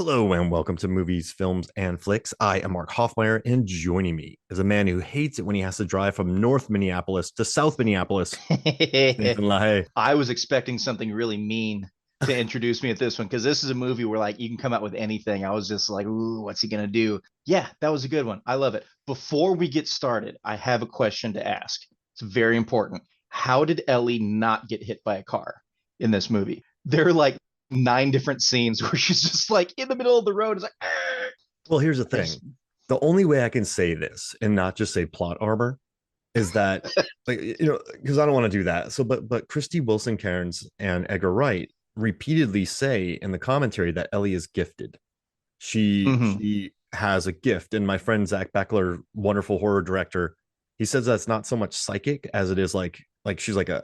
Hello and welcome to Movies, Films, and Flicks. I am Mark Hoffmeyer, and joining me is a man who hates it when he has to drive from North Minneapolis to South Minneapolis. It's Nathan Lahay. I was expecting something really mean to introduce me at this one because this is a movie where like you can come out with anything. I was just like, ooh, what's he gonna do? Yeah, that was a good one. I love it. Before we get started, I have a question to ask. It's very important. How did Ellie not get hit by a car in this movie? There are like nine different scenes where she's just like in the middle of the road. It's like, "Argh." Well, here's the thing. It's- The only way I can say this and not just say plot armor is that, like, because I don't want to do that. So, but Christy Wilson Cairns and Edgar Wright repeatedly say in the commentary that Ellie is gifted. She Mhm. she has a gift, and my friend Zach Beckler, wonderful horror director, he says that's not so much psychic as it is like she's like a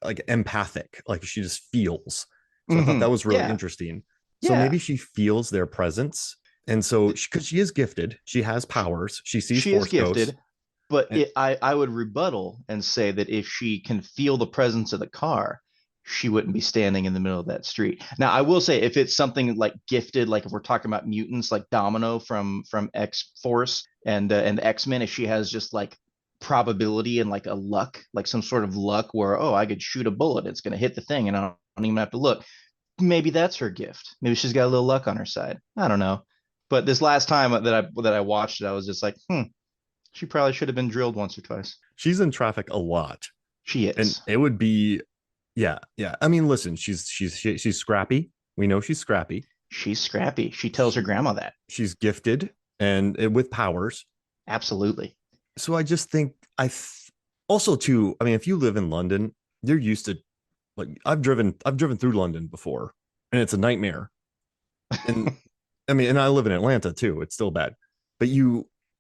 like empathic, like she just feels. So I thought that was really Yeah. interesting. So Yeah. maybe she feels their presence, and so because she is gifted, she has powers. She sees She is force ghosts. gifted, but And I would rebuttal and say that if she can feel the presence of the car, she wouldn't be standing in the middle of that street. Now, I will say if it's something like gifted, like if we're talking about mutants, like Domino from X Force and X Men, if she has just like probability and like a luck, like some sort of luck where I could shoot a bullet, it's going to hit the thing, and I don't even have to look. Maybe that's her gift. Maybe she's got a little luck on her side. I don't know. But this last time that I watched it, I was just like, she probably should have been drilled once or twice. she's in traffic a lot, She and is. it would be, yeah, yeah. I mean, listen, she's scrappy. We know she's scrappy. She's scrappy. She tells her She grandma that. she's gifted and with powers. Absolutely. So I just think also too. I mean, if you live in London, you're used to, like, I've driven through London before, and it's a nightmare. And I mean, and I live in Atlanta too. It's still bad, but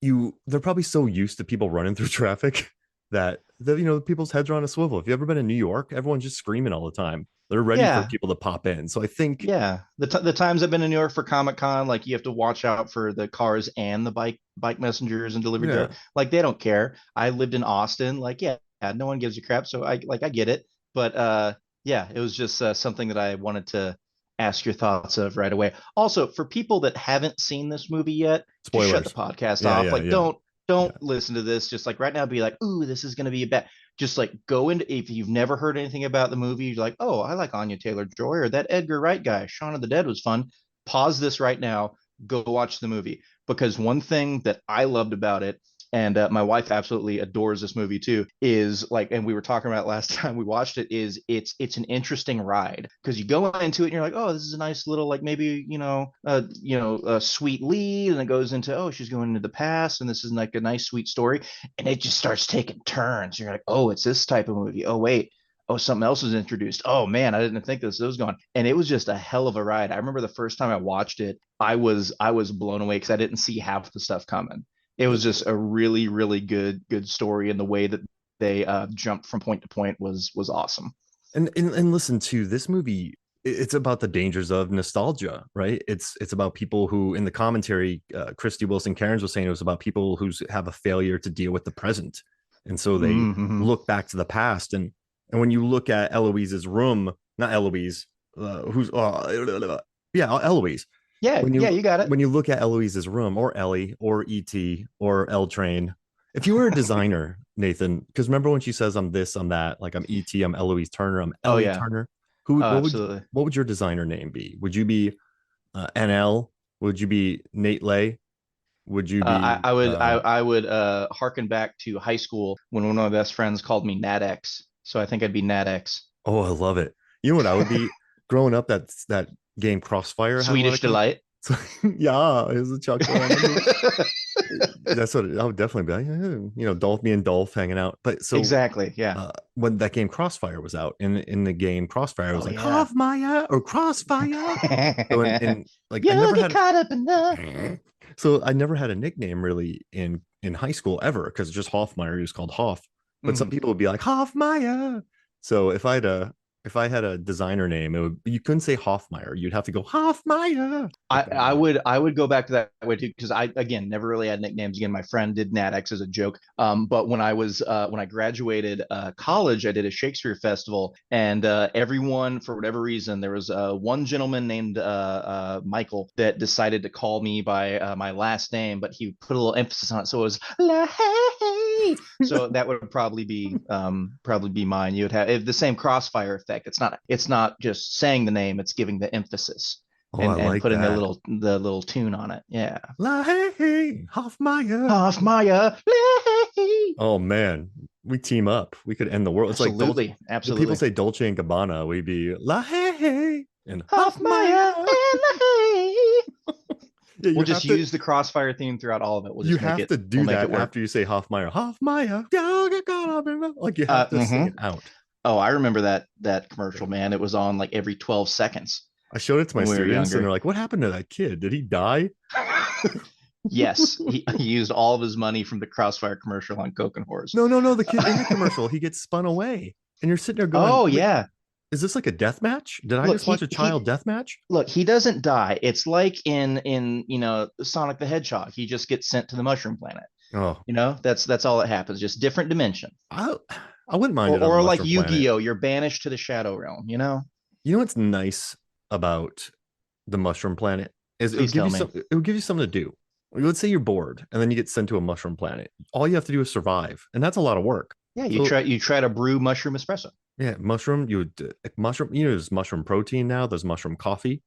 they're probably so used to people running through traffic that people's heads are on a swivel. If you've ever been in New York, everyone's just screaming all the time. They're ready for Yeah. people to pop in. So I think, Yeah. The times I've been in New York for Comic Con, like you have to watch out for the cars and the bike messengers and delivery yeah, driver. Like they don't care. I lived in Austin. Like, yeah, no one gives a crap. So I get it. But yeah, it was just something that I wanted to ask your thoughts of right away. Also, for people that haven't seen this movie yet, just shut the spoilers. podcast Yeah, off. yeah, Like yeah, don't yeah. listen to this. Just like right now, be like, ooh, this is gonna be a bad. Just like go into if you've never heard anything about the movie, you're like, oh, I like Anya Taylor-Joy or that Edgar Wright guy. Shaun of the Dead was fun. Pause this right now. Go watch the movie because one thing that I loved about it, and my wife absolutely adores this movie too, is like, and we were talking about last time we watched it, is it's an interesting ride because you go into it and you're like, oh, this is a nice little like maybe a sweet lead, and it goes into she's going into the past, and this is like a nice sweet story, and it just starts taking turns. You're like, oh, it's this type of movie. Oh wait, oh, something else was introduced. Oh man, I didn't think this was going. And it was just a hell of a ride. I remember the first time I watched it, I was blown away because I didn't see half the stuff coming. It was just a really, really good story, and the way that they jumped from point to point was awesome. And listen to this movie. It's about the dangers of nostalgia, right? It's about people who, in the commentary, Christy Wilson Cairns was saying it was about people who have a failure to deal with the present, and so they Mm-hmm. look back to the past. And when you look at Eloise's room, not Eloise, who's yeah, Eloise. Yeah, When yeah, you you got it. when you look at Eloise's room, or Ellie, or ET, or L Train, if you were a designer, Nathan, because remember when she says I'm this, I'm that, like I'm ET, I'm Eloise Turner, I'm Oh Ellie yeah. Turner. Who Oh, absolutely. what would your designer name be? Would you be NL? Would you be Nate Lay? Would you be I would harken back to high school when one of my best friends called me Nat X. So I think I'd be Nat X. oh, I love it. You know what I would be growing up? That game Crossfire had a lot Swedish of com- delight. so, yeah, it was a chocolate on the move. That's what I would definitely be like, Dolph, me and Dolph hanging out. But so Exactly. Yeah. when that game Crossfire was out, in the game Crossfire, it was Oh like yeah. Half Maya or Crossfire. So in like I You'll never get had caught up in the. so I never had a nickname really in high school ever, because just Hoffmeyer, he was called Hoff. But some Mm. people would be like Hoffmeyer. So if I had if I had a designer name, you couldn't say Hoffmeyer. You'd have to go Hoffmeyer. Like that. I would go back to that way too, because I, again, never really had nicknames. Again, my friend did Nat X as a joke. But when I graduated college, I did a Shakespeare festival, and everyone, for whatever reason, there was one gentleman named Michael that decided to call me by my last name, but he put a little emphasis on it, so it was Lahay. So that would probably be mine. You would have the same crossfire effect. It's not just saying the name; it's giving the emphasis Oh, I and like putting that. the little tune on it. Yeah. La hey, Hoffmeyer. Hoffmeyer. Oh man, we team up. We could end the world. It's like Dolce. Absolutely. The people Absolutely. say Dolce and Gabbana. We'd be La hey and Hoffmeyer Hoffmeyer. and the Yeah, We'll just use the crossfire theme throughout all of it. We'll you just make have it to we'll do make it that work. after you say Hoffmeyer. Hoffmeyer. Don't get caught up in like you have to sing Mhm. it out. Oh, I remember that commercial, man. It was on like every 12 seconds I showed it to my when we were students and they're younger. like, what happened to that kid? Did he die? Yes, he used all of his money from the Crossfire commercial on Coke and Horse. No, no, no. The kid in the commercial, he gets spun away. And you're sitting there going, Oh wait, yeah. is this like a death match? Did I Look, just watch he a he child death match? look, he doesn't die. It's like in Sonic the Hedgehog. He just gets sent to the Mushroom Planet. Oh, That's all that happens. Just different dimension. I I wouldn't mind Or it on the or like Mushroom Planet. Yu-Gi-Oh, you're banished to the Shadow Realm. You know what's nice about the Mushroom Planet is Please tell me. it would give you something to do. Let's say you're bored and then you get sent to a mushroom planet. All you have to do is survive, and that's a lot of work. Yeah, you So try to brew mushroom espresso. yeah, mushroom. You would mushroom. There's mushroom protein now. There's mushroom coffee,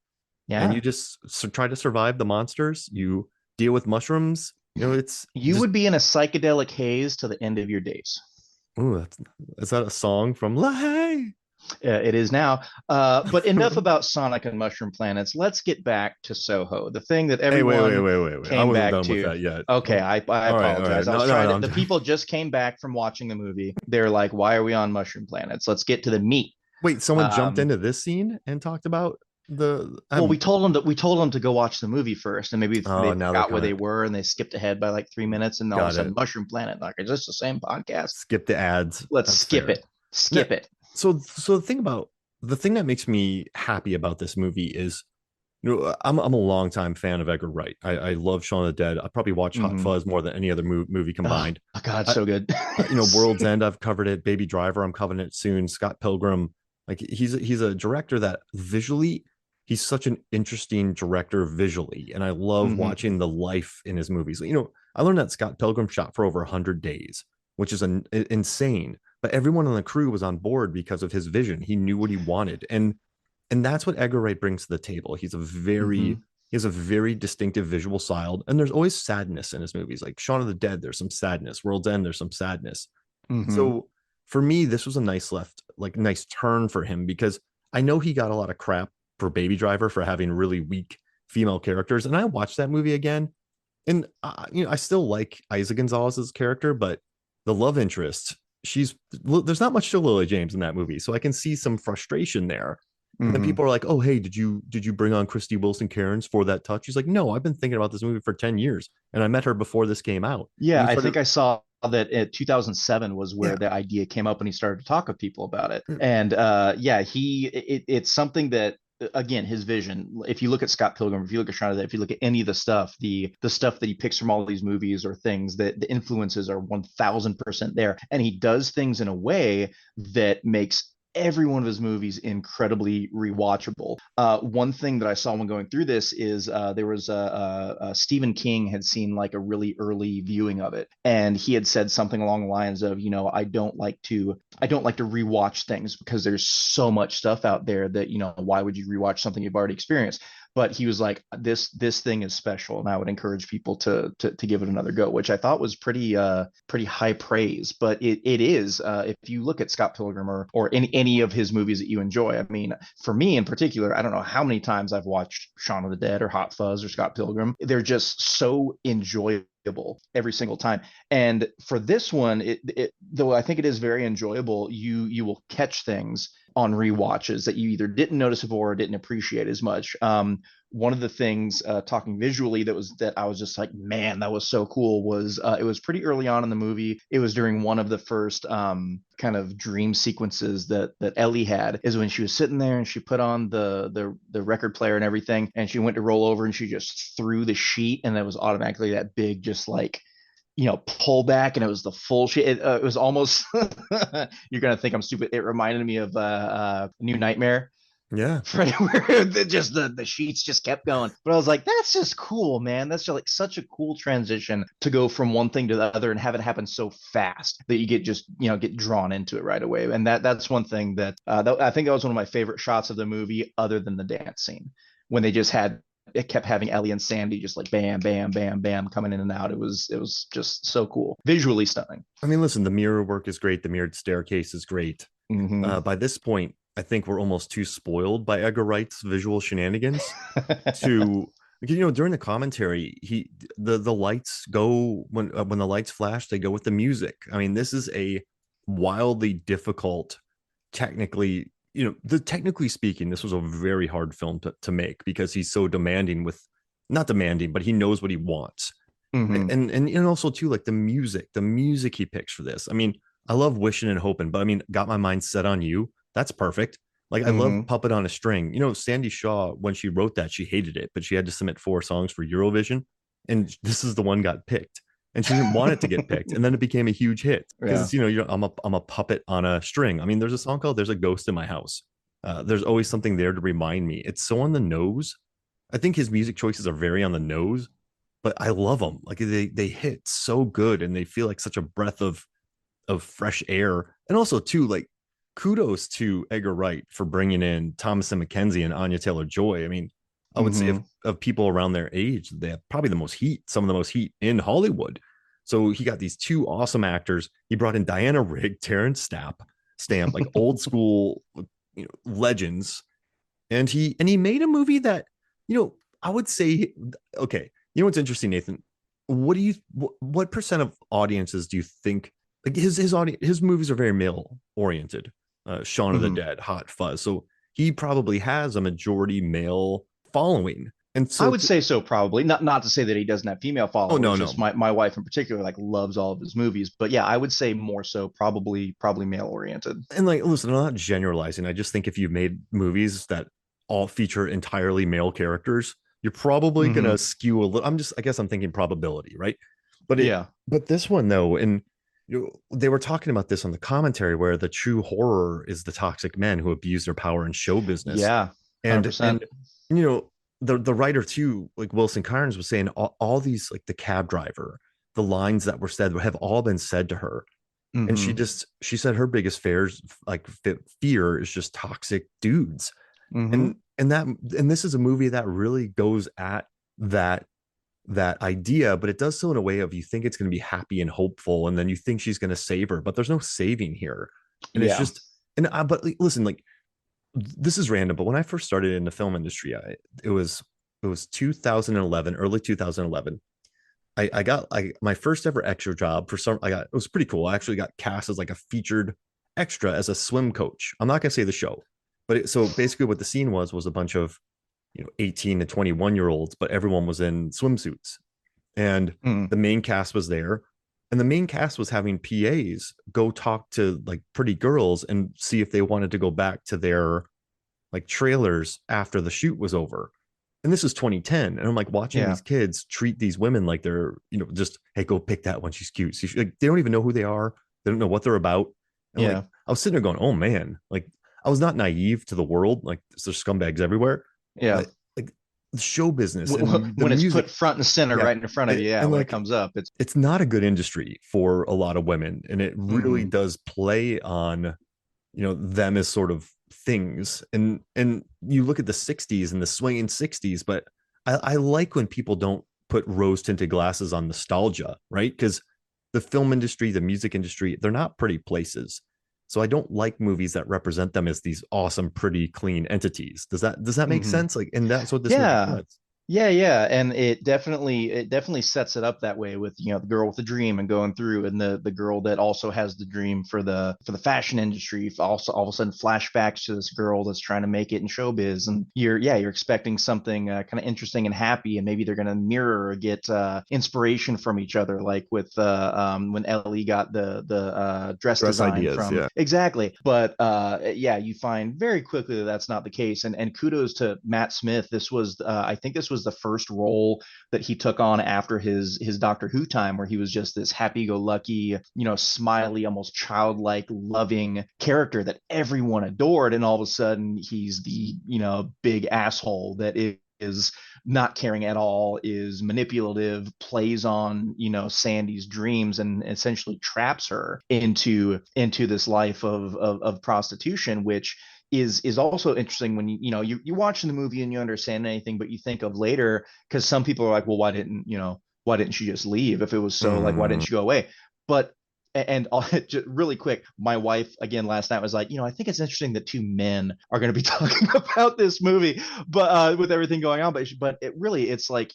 and you Yeah. just try to survive the monsters. You deal with mushrooms. It's You just. would be in a psychedelic haze to the end of your days. Ooh, is that a song from Lahay? It is now. But enough about Sonic and Mushroom Planets. Let's get back to Soho, the thing that Hey, everyone wait. I came wasn't back done with to. that yet. Okay, I All right. apologize. I was No, trying to. I'm The done. people just came back from watching the movie. They're like, "Why are we on Mushroom Planets? Let's get to the meat." Wait, someone jumped Um, into this scene and talked about the. well, we told them to go watch the movie first, and maybe Oh, they now they're forgot where coming. they were and they skipped ahead by like 3 minutes, and all of a Got sudden, it. Mushroom Planet. Like, is this the same podcast? Skip the ads. Let's That's skip fair. it. No, Skip it. so the thing that makes me happy about this movie is, I'm a longtime fan of Edgar Wright. I love Shaun of the Dead. I probably watch Hot Hmm. Fuzz more than any other movie Oh, combined. God, I, so good. World's End, I've covered it. Baby Driver, I'm covering it soon. Scott Pilgrim, like he's a director that visually, he's such an interesting director visually, and I love Hmm. watching the life in his movies. I learned that Scott Pilgrim shot for over 100 days, which is insane. But everyone on the crew was on board because of his vision. He knew what he wanted, and that's what Edgar Wright brings to the table. Hmm. He has a very distinctive visual style, and there's always sadness in his movies. Like Shaun of the Dead, there's some sadness. World's End, there's some sadness. Hmm. So for me, this was a nice turn for him because I know he got a lot of crap for Baby Driver for having really weak female characters, and I watched that movie again, and I still like Isa Gonzalez's character, but the love interest, she's there's not much to Lily James in that movie, so I can see some frustration there. And then Hmm. people are like, "Oh, hey, did you bring on Christy Wilson Cairns for that touch?" She's like, "No, I've been thinking about this movie for 10 years, and I met her before this came out." And Yeah, we I started, think I saw that 2007 was where yeah, the idea came up and he started to talk with people about it. And yeah, it's something that, again, his vision. If you look at Scott Pilgrim, if you look at Shaun of the Dead, if you look at any of the stuff, the stuff that he picks from all these movies or things, that the influences are 1000% there, and he does things in a way that makes every one of his movies incredibly rewatchable. One thing that I saw when going through this is there was Stephen King had seen like a really early viewing of it, and he had said something along the lines of, I don't like to rewatch things because there's so much stuff out there that, why would you rewatch something you've already experienced? But he was like, this thing is special, and I would encourage people to give it another go, which I thought was pretty high praise. But it is, if you look at Scott Pilgrim or any of his movies that you enjoy. I mean, for me in particular, I don't know how many times I've watched Shaun of the Dead or Hot Fuzz or Scott Pilgrim. They're just so enjoyable every single time. And for this one, though I think it is very enjoyable, you will catch things on rewatches that you either didn't notice before or didn't appreciate as much. One of the things talking visually that I was just like, man, that was so cool was it was pretty early on in the movie. It was during one of the first kind of dream sequences that Ellie had, is when she was sitting there and she put on the record player and everything, and she went to roll over and she just threw the sheet, and that was automatically that big just like pull back, and it was the full sheet. It was almost you're gonna think I'm stupid. It reminded me of New Nightmare. Yeah. Where just the sheets just kept going. But I was like, that's just cool, man. That's just like such a cool transition to go from one thing to the other and have it happen so fast that you get drawn into it right away. And that's one thing that I think that was one of my favorite shots of the movie, other than the dance scene, when they just had it kept having Ellie and Sandy just like bam, bam, bam, bam coming in and out. It was just so cool, visually stunning. I mean, listen, the mirror work is great. The mirrored staircase is great. By this point, I think we're almost too spoiled by Edgar Wright's visual shenanigans to, during the commentary, the lights go when the lights flash, they go with the music. I mean, this is a wildly difficult, technically, technically speaking, this was a very hard film to make, because he's so demanding with, not demanding, but he knows what he wants. And also too, like the music he picks for this. I mean, I love Wishing and Hoping, but I mean, Got My Mind Set on You. That's perfect. Like, I love Puppet on a String. Sandy Shaw, when she wrote that, she hated it, but she had to submit 4 songs for Eurovision, and this is the one got picked, and she didn't want it to get picked, and then it became a huge hit because I'm a puppet on a string. I mean, there's a song called "There's a Ghost in My House." There's always something there to remind me. It's so on the nose. I think his music choices are very on the nose, but I love them. Like, they hit so good, and they feel like such a breath of fresh air. And also too, like, kudos to Edgar Wright for bringing in Thomasin McKenzie and Anya Taylor-Joy. I mean, I would say of people around their age, they have probably the most heat, some of the most heat in Hollywood. So he got these 2 awesome actors. He brought in Diana Rigg, Terrence Stamp, like old school, legends. And he made a movie that, I would say, okay, what's interesting, Nathan? What percent of audiences do you think, like, his audience, his movies are very male oriented? Shaun of the Dead, Hot Fuzz. So he probably has a majority male following. And so I would say so, probably. Not to say that he doesn't have female followers. Oh, no, just no. my wife in particular like loves all of his movies. But yeah, I would say more so probably male oriented. And like, listen, I'm not generalizing. I just think if you made movies that all feature entirely male characters, you're probably gonna skew a little. I guess I'm thinking probability, right? But this one though, and they were talking about this on the commentary, where the true horror is the toxic men who abuse their power in show business. Yeah, 100%. And the writer too, like Wilson Carnes was saying, all these, like the cab driver, the lines that were said have all been said to her. And she said her biggest fear is just toxic dudes. And this is a movie that really goes at that idea, but it does so in a way of, you think it's going to be happy and hopeful, and then you think she's going to save her, but there's no saving here. And it's just, but listen, like, this is random, but when I first started in the film industry, it was 2011, early 2011. I got my first ever extra job it was pretty cool. I actually got cast as like a featured extra as a swim coach. I'm not going to say the show, but so basically what the scene was a bunch of 18 to 21-year-olds, but everyone was in swimsuits, and the main cast was there, and the main cast was having PAs go talk to like pretty girls and see if they wanted to go back to their like trailers after the shoot was over. And this is 2010, and I'm like watching these kids treat these women like they're just, hey, go pick that one, she's cute. Like, they don't even know who they are, they don't know what they're about. And like, I was sitting there going, oh man, like, I was not naive to the world, like there's scumbags everywhere. But, like, the show business and when it's music, put front and center right in front of you, and when it comes up, it's not a good industry for a lot of women, and it really does play on them as sort of things. And you look at the 60s and the swinging 60s, but I like when people don't put rose tinted glasses on nostalgia, right? Because the film industry, the music industry, they're not pretty places. So I don't like movies that represent them as these awesome, pretty, clean entities. Does that make sense? Like, and that's what this movie does. Yeah, and it definitely sets it up that way with the girl with the dream and going through, and the girl that also has the dream for the fashion industry. Also, all of a sudden, flashbacks to this girl that's trying to make it in showbiz, and you're expecting something kind of interesting and happy, and maybe they're gonna mirror or get inspiration from each other, like with when Ellie got the dress Dress design ideas, from yeah. exactly. But yeah, you find very quickly that that's not the case, and kudos to Matt Smith. This was I think this was the first role that he took on after his Doctor Who time, where he was just this happy-go-lucky, smiley, almost childlike, loving character that everyone adored, and all of a sudden he's the big asshole that is not caring at all, is manipulative, plays on Sandy's dreams, and essentially traps her into this life of prostitution, which is also interesting when you're watching the movie and you understand anything, but you think of later, because some people are like, well, why didn't she just leave if it was so, like, why Mm, didn't she go away? But and just really quick, my wife again last night was like, I think it's interesting that two men are going to be talking about this movie, but with everything going on. But it's like,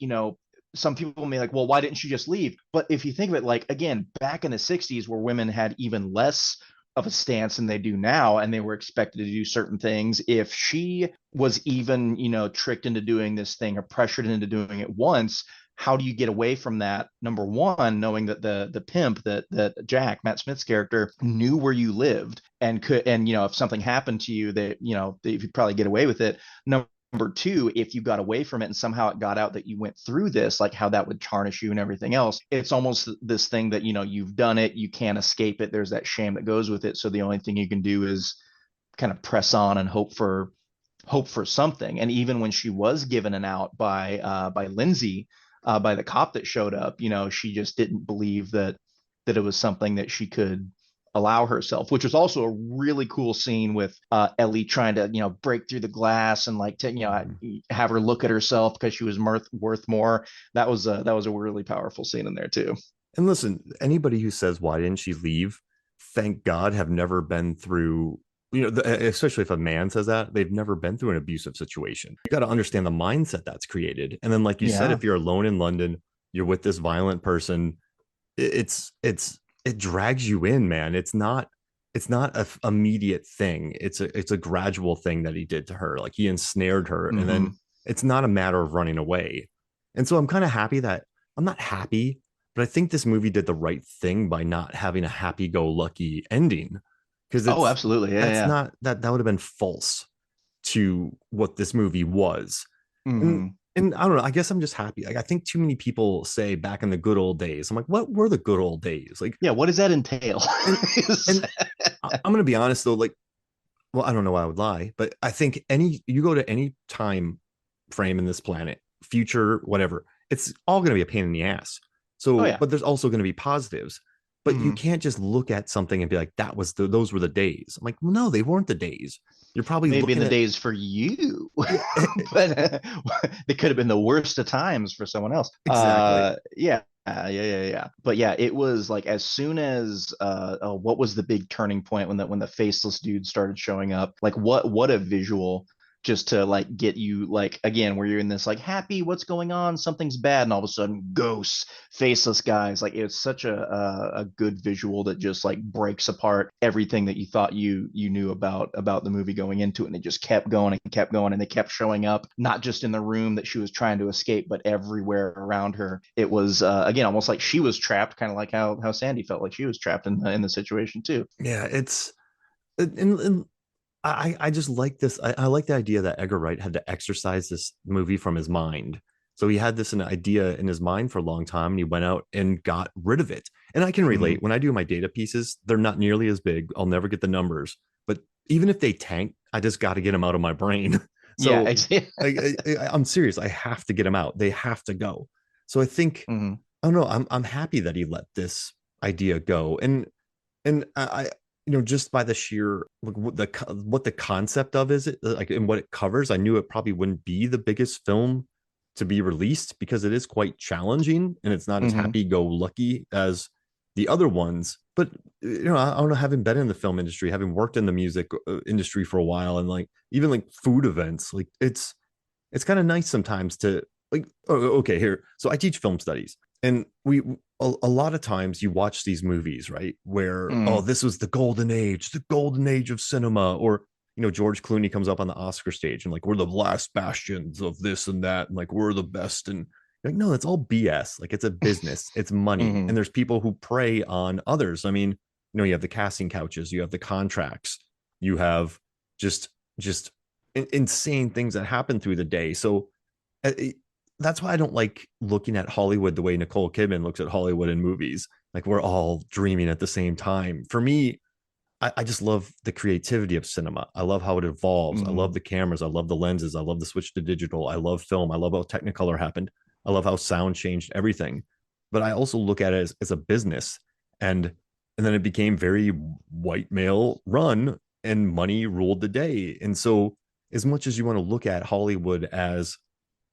some people may like, well, why didn't she just leave? But if you think of it, like, again, back in the 60s, where women had even less of a stance than they do now, and they were expected to do certain things, if she was even tricked into doing this thing or pressured into doing it once, how do you get away from that? Number one, knowing that the pimp, that Jack, Matt Smith's character, knew where you lived and could, and if something happened to you, that that you'd probably get away with it. Number two, if you got away from it and somehow it got out that you went through this, like how that would tarnish you and everything else. It's almost this thing that you've done it, you can't escape it. There's that shame that goes with it. So the only thing you can do is kind of press on and hope for something. And even when she was given an out by Lindsay, by the cop that showed up, she just didn't believe that it was something that she could allow herself, which was also a really cool scene with Ellie trying to break through the glass and like to mm. have her look at herself because she was worth more. That was a really powerful scene in there too. And listen, anybody who says why didn't she leave, thank God, have never been through. Especially if a man says that, they've never been through an abusive situation. You got to understand the mindset that's created. And then, like you said, Yeah. if you're alone in London, you're with this violent person, it drags you in, man. It's not a immediate thing. It's a gradual thing that he did to her. Like he ensnared her, and then Hmm. it's not a matter of running away. And so I'm kind of happy that I'm not happy, but I think this movie did the right thing by not having a happy-go-lucky ending, because Oh, it's absolutely. Yeah, that's yeah. not that would have been false to what this movie was. And Hmm. and I don't know. I guess I'm just happy. Like I think too many people say back in the good old days. I'm like, what were the good old days? Like, Yeah. What does that entail? and and I'm gonna be honest though. Like, well, I don't know why I would lie, but I think you go to any time frame in this planet, future, whatever, it's all gonna be a pain in the ass. Oh So, yeah. but there's also gonna be positives. But you Hmm. can't just look at something and be like, those were the days. I'm like, well, no, they weren't the days. You're probably Maybe in looking the at days for you, yeah, but they could have been the worst of times for someone else. exactly. Yeah. Yeah. But yeah, it was like as soon as what was the big turning point when the faceless dude started showing up? Like what a visual, just to like get you like again where you're in this like happy, what's going on? Something's bad, and all of a sudden ghosts, faceless guys. Like it's such a good visual that just like breaks apart everything that you thought you knew about the movie going into it, and it just kept going and kept going, and they kept showing up not just in the room that she was trying to escape, but everywhere around her. It was again almost like she was trapped, kind of like how Sandy felt like she was trapped in the situation too. Yeah, it's and I just like this. I like the idea that Edgar Wright had to exercise this movie from his mind. So he had this an idea in his mind for a long time, and he went out and got rid of it. And I can relate Mm-hmm. when I do my data pieces; they're not nearly as big. I'll never get the numbers, but even if they tank, I just got to get them out of my brain. Yeah, So exactly. I'm serious. I have to get them out. They have to go. So I think Mm-hmm. I don't know. I'm happy that he let this idea go, and just by the sheer like what the concept of is it like and what it covers, I knew it probably wouldn't be the biggest film to be released because it is quite challenging and it's not as Mm-hmm. happy go lucky as the other ones. But I don't know, having been in the film industry, having worked in the music industry for a while, and like even like food events, like it's kind of nice sometimes to like, oh, okay, here. So I teach film studies, and a lot of times you watch these movies, right? Where, oh, Mm, this was the golden age of cinema, or George Clooney comes up on the Oscar stage and like we're the last bastions of this and that, and like we're the best, and like, no, it's all BS. Like it's a business, it's money, mm, and there's people who prey on others. I mean, you have the casting couches, you have the contracts, you have just just insane things that happen through the day. So it, that's why I don't like looking at Hollywood the way Nicole Kidman looks at Hollywood in movies. Like we're all dreaming at the same time. For me, I just love the creativity of cinema. I love how it evolves. I love mm. the cameras. I love the lenses. I love the switch to digital. I love film. I love how Technicolor happened. I love how sound changed everything. But I also look at it as a business, and and then it became very white male run, and money ruled the day. And so, as much as you want to look at Hollywood as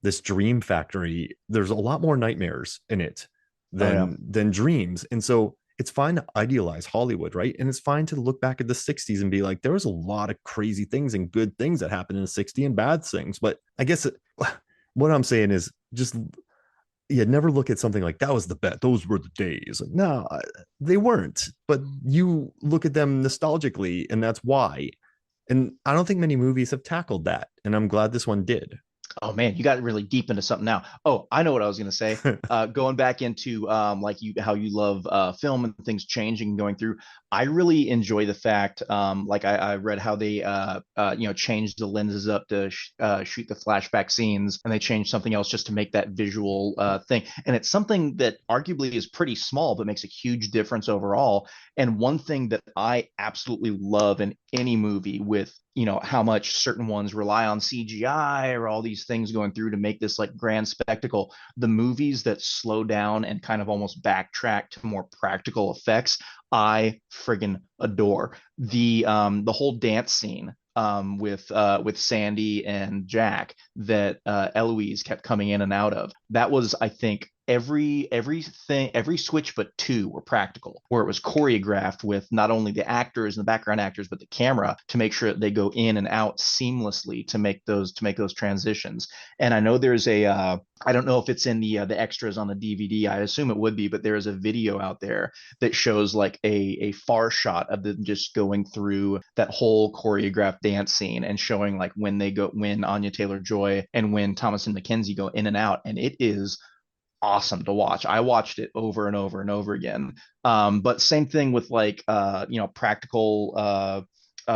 this dream factory, there's a lot more nightmares in it Oh yeah. than dreams. And so it's fine to idealize Hollywood, right? And it's fine to look back at the 60s and be like, there was a lot of crazy things and good things that happened in the 60s and bad things. But I guess what I'm saying is just, yeah, never look at something like that was the bet. Those were the days. Like, no, they weren't. But you look at them nostalgically, and that's why. And I don't think many movies have tackled that. And I'm glad this one did. Oh man, you got really deep into something now. Oh, I know what I was going to say. Going back into like you how you love film and things changing and going through. I really enjoy the fact, like I read how they changed the lenses up to shoot the flashback scenes, and they changed something else just to make that visual thing. And it's something that arguably is pretty small, but makes a huge difference overall. And one thing that I absolutely love in any movie with how much certain ones rely on CGI or all these things going through to make this like grand spectacle. The movies that slow down and kind of almost backtrack to more practical effects, I friggin' adore. The whole dance scene with Sandy and Jack that Eloiuse kept coming in and out of. That was, I think, every switch but two were practical, where it was choreographed with not only the actors and the background actors but the camera to make sure that they go in and out seamlessly to make those transitions. And I know there's a I don't know if it's in the extras on the DVD. I assume it would be, but there is a video out there that shows like a far shot of them just going through that whole choreographed dance scene and showing like when Anya Taylor-Joy and when Thomasin McKenzie go in and out, and it is awesome to watch. I watched it over and over and over again. But same thing with like practical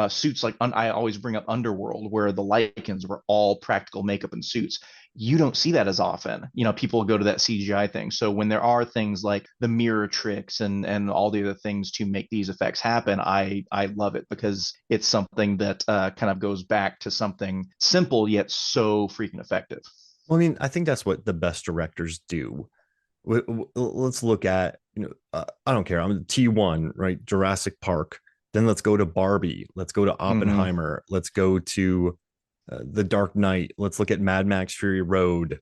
suits. Like I always bring up Underworld, where the Lycans were all practical makeup and suits. You don't see that as often. People go to that CGI thing. So when there are things like the mirror tricks and all the other things to make these effects happen, I love it because it's something that kind of goes back to something simple yet so freaking effective. Well, I mean, I think that's what the best directors do. Let's look at, I don't care. I'm T1, right? Jurassic Park. Then let's go to Barbie. Let's go to Mm-hmm. Oppenheimer. Let's go to The Dark Knight. Let's look at Mad Max Fury Road,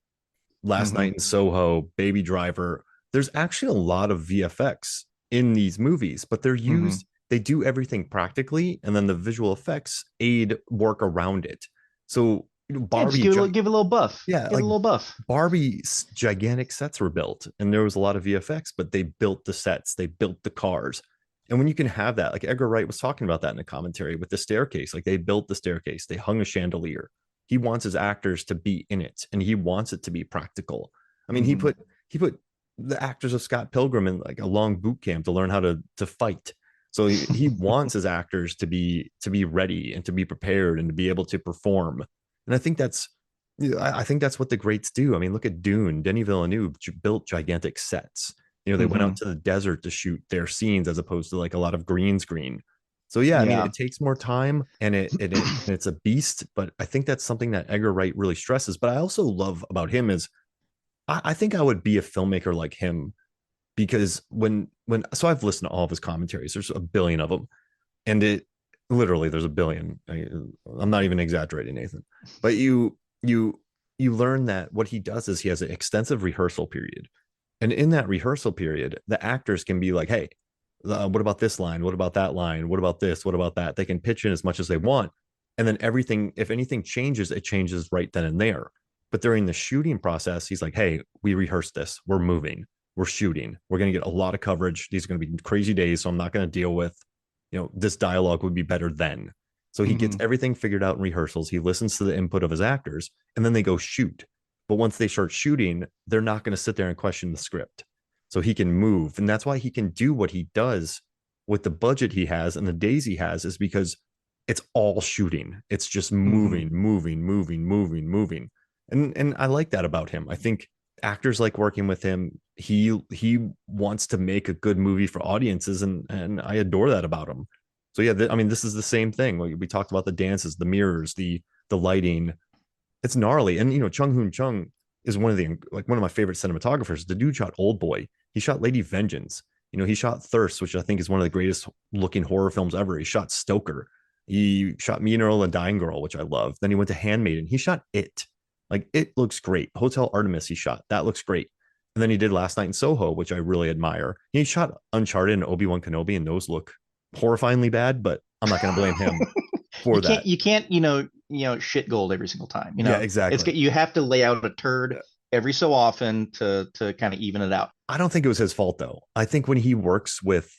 Last Mm-hmm. Night in Soho, Baby Driver. There's actually a lot of VFX in these movies, but Mm-hmm. they do everything practically, and then the visual effects aid work around it. So, Yeah, just Barbie, give it a little buff. yeah, Get a like little buff. Barbie's gigantic sets were built, and there was a lot of VFX, but they built the sets, they built the cars. And when you can have that, like Edgar Wright was talking about that in the commentary with the staircase, like they built the staircase, they hung a chandelier. He wants his actors to be in it, and he wants it to be practical. I mean, Mm-hmm. he put the actors of Scott Pilgrim in like a long boot camp to learn how to fight. So he wants his actors to be ready and to be prepared and to be able to perform. And I think that's I think that's what the greats do. I mean, look at Dune. Denis Villeneuve built gigantic sets. They went Mm-hmm. out to the desert to shoot their scenes as opposed to like a lot of green screen. So yeah, I mean, Yeah. it takes more time, and it's a beast. But I think that's something that Edgar Wright really stresses. But I also love about him is I think I would be a filmmaker like him, because when so I've listened to all of his commentaries. There's a billion of them, and it literally there's a billion. I'm not even exaggerating, Nathan. But you you learn that what he does is he has an extensive rehearsal period, and in that rehearsal period the actors can be like, hey, what about this line, what about that line, what about this, what about that. They can pitch in as much as they want, and then everything, if anything changes, it changes right then and there. But during the shooting process, he's like, hey, we rehearsed this. We're moving. We're shooting. We're going to get a lot of coverage. These are going to be crazy days. So I'm not going to deal with, this dialogue would be better then. So he gets Mm-hmm. everything figured out in rehearsals. He listens to the input of his actors, and then they go shoot. But once they start shooting, they're not going to sit there and question the script. So he can move. And that's why he can do what he does with the budget he has and the days he has, is because it's all shooting. It's just Mm-hmm. moving. And I like that about him. I think actors like working with him. He wants to make a good movie for audiences, and I adore that about him. So yeah, I mean, this is the same thing. We talked about the dances, the mirrors, the lighting. It's gnarly. And Chung Hoon Chung is one of my favorite cinematographers. The dude shot Old Boy. He shot Lady Vengeance. He shot Thirst, which I think is one of the greatest looking horror films ever. He shot Stoker. He shot Me and Earl and Dying Girl, which I love. Then he went to Handmaiden. He shot It. Like, it looks great. Hotel Artemis, he shot. That looks great. And then he did Last Night in Soho, which I really admire. He shot Uncharted and Obi-Wan Kenobi, and those look horrifyingly bad, but I'm not going to blame him for that. You can't, shit gold every single time. Yeah, It's exactly. you have to lay out a turd every so often to kind of even it out. I don't think it was his fault, though. I think when he works with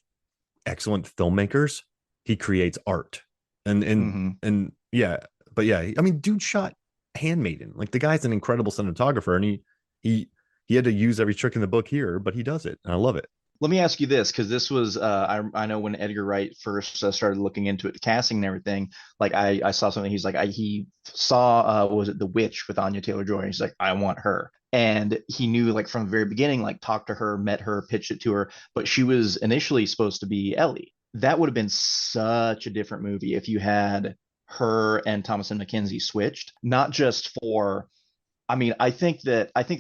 excellent filmmakers, he creates art. Mm-hmm. And yeah, but yeah, I mean, dude shot Handmaiden. Like, the guy's an incredible cinematographer, and he he had to use every trick in the book here, but he does it, and I love it. Let me ask you this, because this was I know when Edgar Wright first started looking into it, the casting and everything. Like I saw something. He's like he saw what was it, The Witch with Anya Taylor-Joy. He's like, I want her, and he knew like from the very beginning, like talked to her, met her, pitched it to her, but she was initially supposed to be Ellie. That would have been such a different movie if you had her and Thomasin McKenzie switched, not just for I mean, I think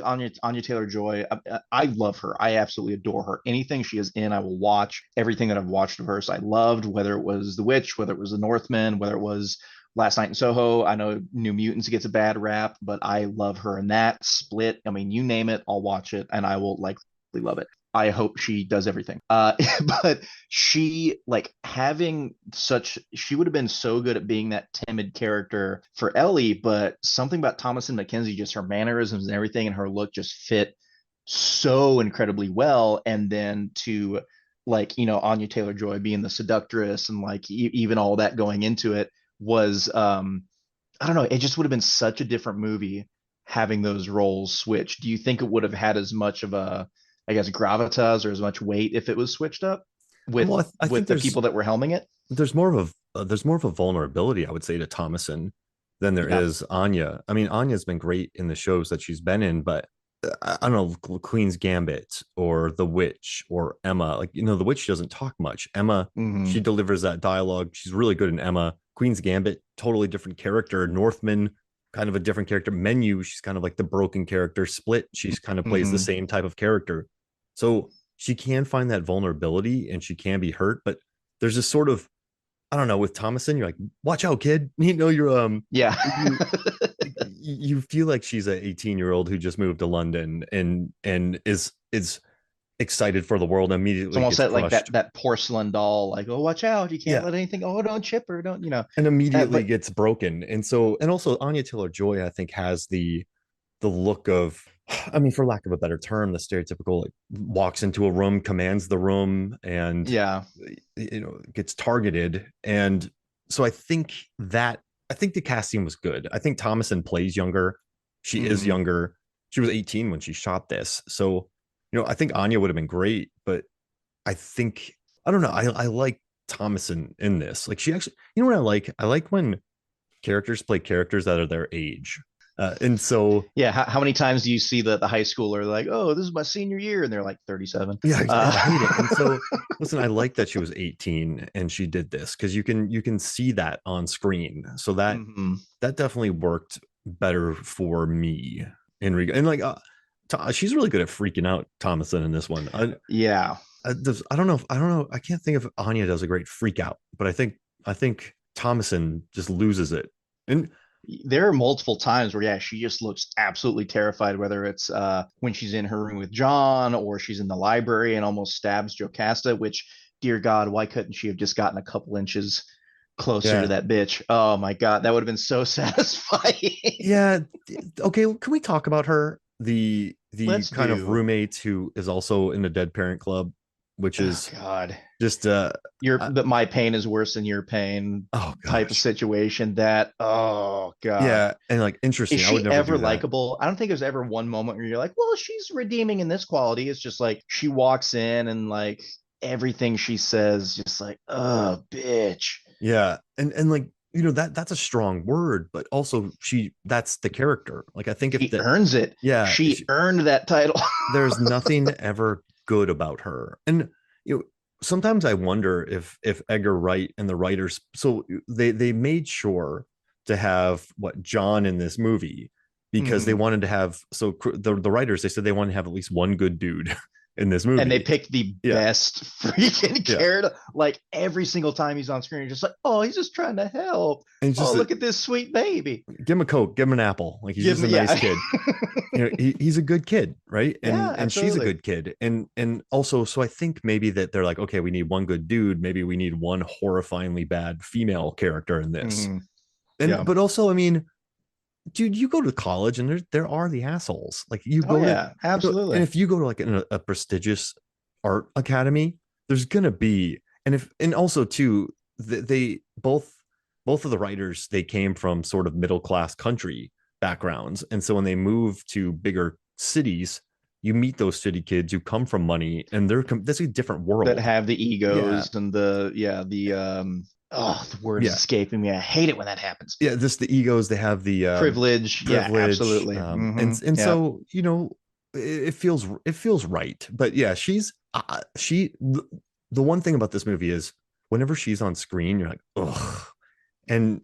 Anya Taylor Joy. I love her. I absolutely adore her. Anything she is in, I will watch. Everything that I've watched of hers, I loved. Whether it was The Witch, whether it was The Northman, whether it was Last Night in Soho. I know New Mutants gets a bad rap, but I love her in that. Split. I mean, you name it, I'll watch it, and I will likely love it. I hope she does everything. But she like having such she would have been so good at being that timid character for Ellie, but something about Thomasin McKenzie, just her mannerisms and everything and her look just fit so incredibly well. And then to like, Anya Taylor Joy being the seductress and like even all that going into it was I don't know, it just would have been such a different movie having those roles switched. Do you think it would have had as much of a, I guess, gravitas or as much weight if it was switched up Well, I with think the people that were helming it? there's more of a vulnerability, I would say, to Thomason than there Yeah. is Anya. I mean, Anya's been great in the shows that she's been in, but I don't know, Queen's Gambit or The Witch or Emma. Like, The Witch doesn't talk much. Emma, she Hmm. delivers that dialogue. She's really good in Emma. Queen's Gambit, totally different character. Northman, kind of a different character. Menu, she's kind of like the broken character. Split, she's kind of plays the Hmm. same type of character. So she can find that vulnerability and she can be hurt, but there's this sort of, I don't know, with Thomason, you're like, watch out, kid. You're Yeah. you you feel like she's an 18-year-old who just moved to London and is excited for the world and It's immediately almost gets like crushed. that porcelain doll, like, oh, watch out, you can't Yeah. let anything, oh, don't chip her, don't, And immediately but gets broken. And also Anya Taylor Joy, I think, has the look of, I mean, for lack of a better term, the stereotypical, like, walks into a room, commands the room, and yeah. gets targeted. And so I think the casting was good. I think Thomason plays younger. She is Hmm. younger. She was 18 when she shot this. So, I think Anya would have been great, but I think, I don't know. I like Thomason in this. Like, she actually, what I like? I like when characters play characters that are their age. And so, Yeah, how many times do you see the high schooler like, oh, this is my senior year, and they're like 37? yeah, I hate it. And so, listen, I like that she was 18 and she did this because you can see that on screen. So Hmm. that definitely worked better for me in and like, she's really good at freaking out Thomason in this one. Yeah, I don't know if I don't know. I can't think if Anya does a great freak out, but I think Thomason just loses it. And there are multiple times where yeah, she just looks absolutely terrified, whether it's when she's in her room with John or she's in the library and almost stabs Jocasta, which dear God, why couldn't she have just gotten a couple inches closer to Yeah. that bitch. Oh my god, that would have been so satisfying. Yeah. Okay, well, can we talk about her? The Let's kind of do. roommate who is also in the Dead Parent Club, which Oh is god, just your uh that my pain is worse than your pain oh type of gosh. situation. That oh god. Yeah, and like Is interesting. I would she never ever do that. likable? I don't think there's ever one moment where you're like, well, she's redeeming in this quality. It's just like she walks in and like everything she says, just like, oh, bitch. Yeah, and like that's a strong word, but also that's the character. Like I think if She that earns it. yeah, She earned that title. there's nothing ever good about her. And you know, sometimes I wonder if Edgar Wright and the writers, so they made sure to have what John in this movie because they Mhm. wanted to have the writers, they said they wanted to have at least one good dude in this And they movie. picked the Yeah, best freaking yeah. character. Like every single time he's on screen, you're just like, oh, he's just trying to help. And it's Oh, just look at this sweet baby. give him a Coke, give him an apple. Like he's Give just me, a nice yeah. kid. He's a good kid, right? Yeah, And she's a absolutely. good kid. And also, so I think maybe that they're like, okay, we need one good dude, maybe we need one horrifyingly bad female character in this. Hmm. And Yeah. but also, I mean, dude, you go to college and there are the assholes. Like you Oh go to, yeah, and absolutely. if you go to like a prestigious art academy, there's gonna be, and also too, they both of the writers, they came from sort of middle class country backgrounds, and so when they move to bigger cities, you meet those city kids who come from money, and that's a different That world. have the Yeah, egos and the yeah, the oh, the word is yeah, escaping me. I hate it when that happens. yeah. This the egos, they have the Privilege. Yeah, privilege, absolutely. and Yeah. so it feels right. But yeah, the one thing about this movie is whenever she's on screen, you're like, ugh. And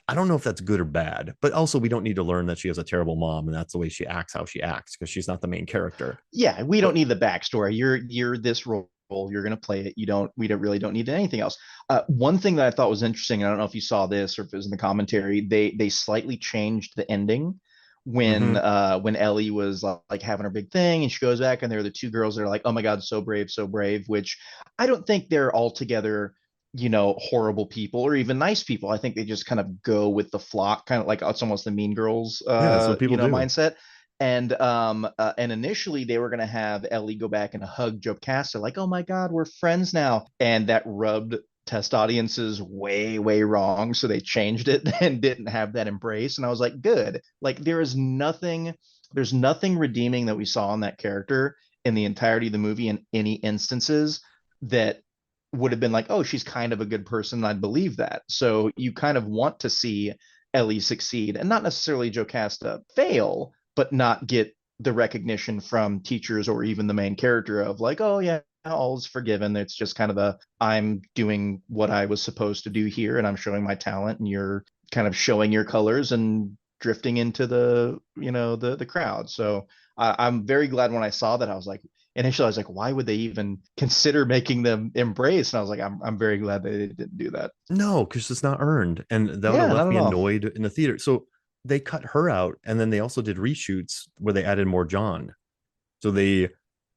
I don't know if that's good or bad, but also we don't need to learn that she has a terrible mom and that's the way she acts how she acts because she's not the main character. Yeah, we don't But need the backstory. You're this role. You're gonna play it. You don't. We don't really don't need anything else. One thing that I thought was interesting. I don't know if you saw this or if it was in the commentary. They slightly changed the ending mhm, when Ellie was like having her big thing and she goes back and there are the two girls that are like, oh my god, so brave, so brave. Which I don't think they're altogether horrible people or even nice people. I think they just kind of go with the flock, kind of like it's almost the Mean Girls yeah, that's what people do. mindset. And initially they were gonna have Ellie go back and hug Jocasta, like, oh my god, we're friends now. And that rubbed test audiences way wrong. So they changed it and didn't have that embrace. And I was like, good. Like there's nothing redeeming that we saw in that character in the entirety of the movie in any instances that would have been like, oh, she's kind of a good person. I'd believe that. So you kind of want to see Ellie succeed and not necessarily Jocasta fail, but not get the recognition from teachers or even the main character of like, oh yeah, all is forgiven. It's just kind of a I'm doing what I was supposed to do here and I'm showing my talent and you're kind of showing your colors and drifting into the crowd. So I'm very glad when I saw that. I was like, initially I was like, why would they even consider making them embrace? And I was like, I'm very glad they didn't do that. No, because it's not earned, and that would have Yeah, left not at me all. annoyed in the theater. So they cut her out, and then they also did reshoots where they added more John. So they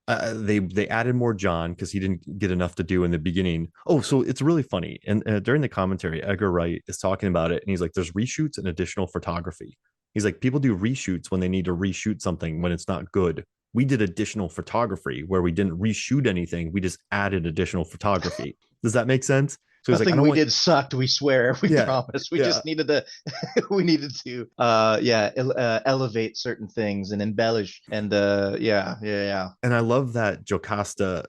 added more John because he didn't get enough to do in the beginning. Oh, so it's really funny. And during the commentary, Edgar Wright is talking about it, and he's like, "There's reshoots and additional photography." He's like, "People do reshoots when they need to reshoot something when it's not good. We did additional photography where we didn't reshoot anything. We just added additional photography." Does that make sense? So he's like, "I Nothing don't we want." did sucked. We swear. We Yeah, promise. We yeah. just needed to. We needed to. Elevate certain things and embellish. And yeah. And I love that Jocasta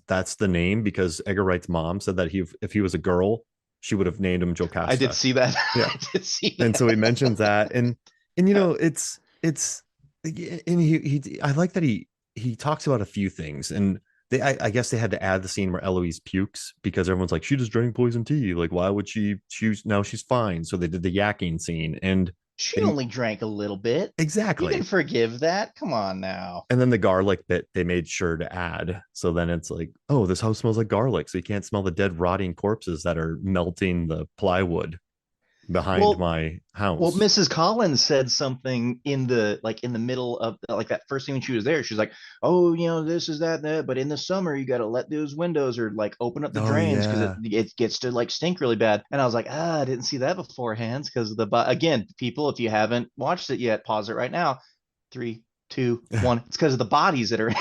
that's the name because Edgar Wright's mom said that if he was a girl, she would have named him I did Jocasta. see that. Yeah. I did see And so he that. mentions that, and it's and I like that he talks about a few things, and I guess they had to add the scene where Eloise pukes because everyone's like, she just drank poison tea, like why would she choose, now she's fine, so they did the yakking scene, She and only drank a little bit. You can exactly. forgive that. Come on now. And then the garlic bit they made sure to add. So then it's like, oh, this house smells like garlic. So you can't smell the dead, rotting corpses that are melting the plywood. behind Well, my Well, house. Mrs. Collins said something in the middle of like that first thing when she was there. She's like, "Oh, this is that, that, but in the summer you got to let those windows or like open up the Oh drains because it yeah. it gets to like stink really bad." And I was like, I didn't see that beforehand because again, people, if you haven't watched it yet, pause it right now. Three, two, one. It's because of the bodies that are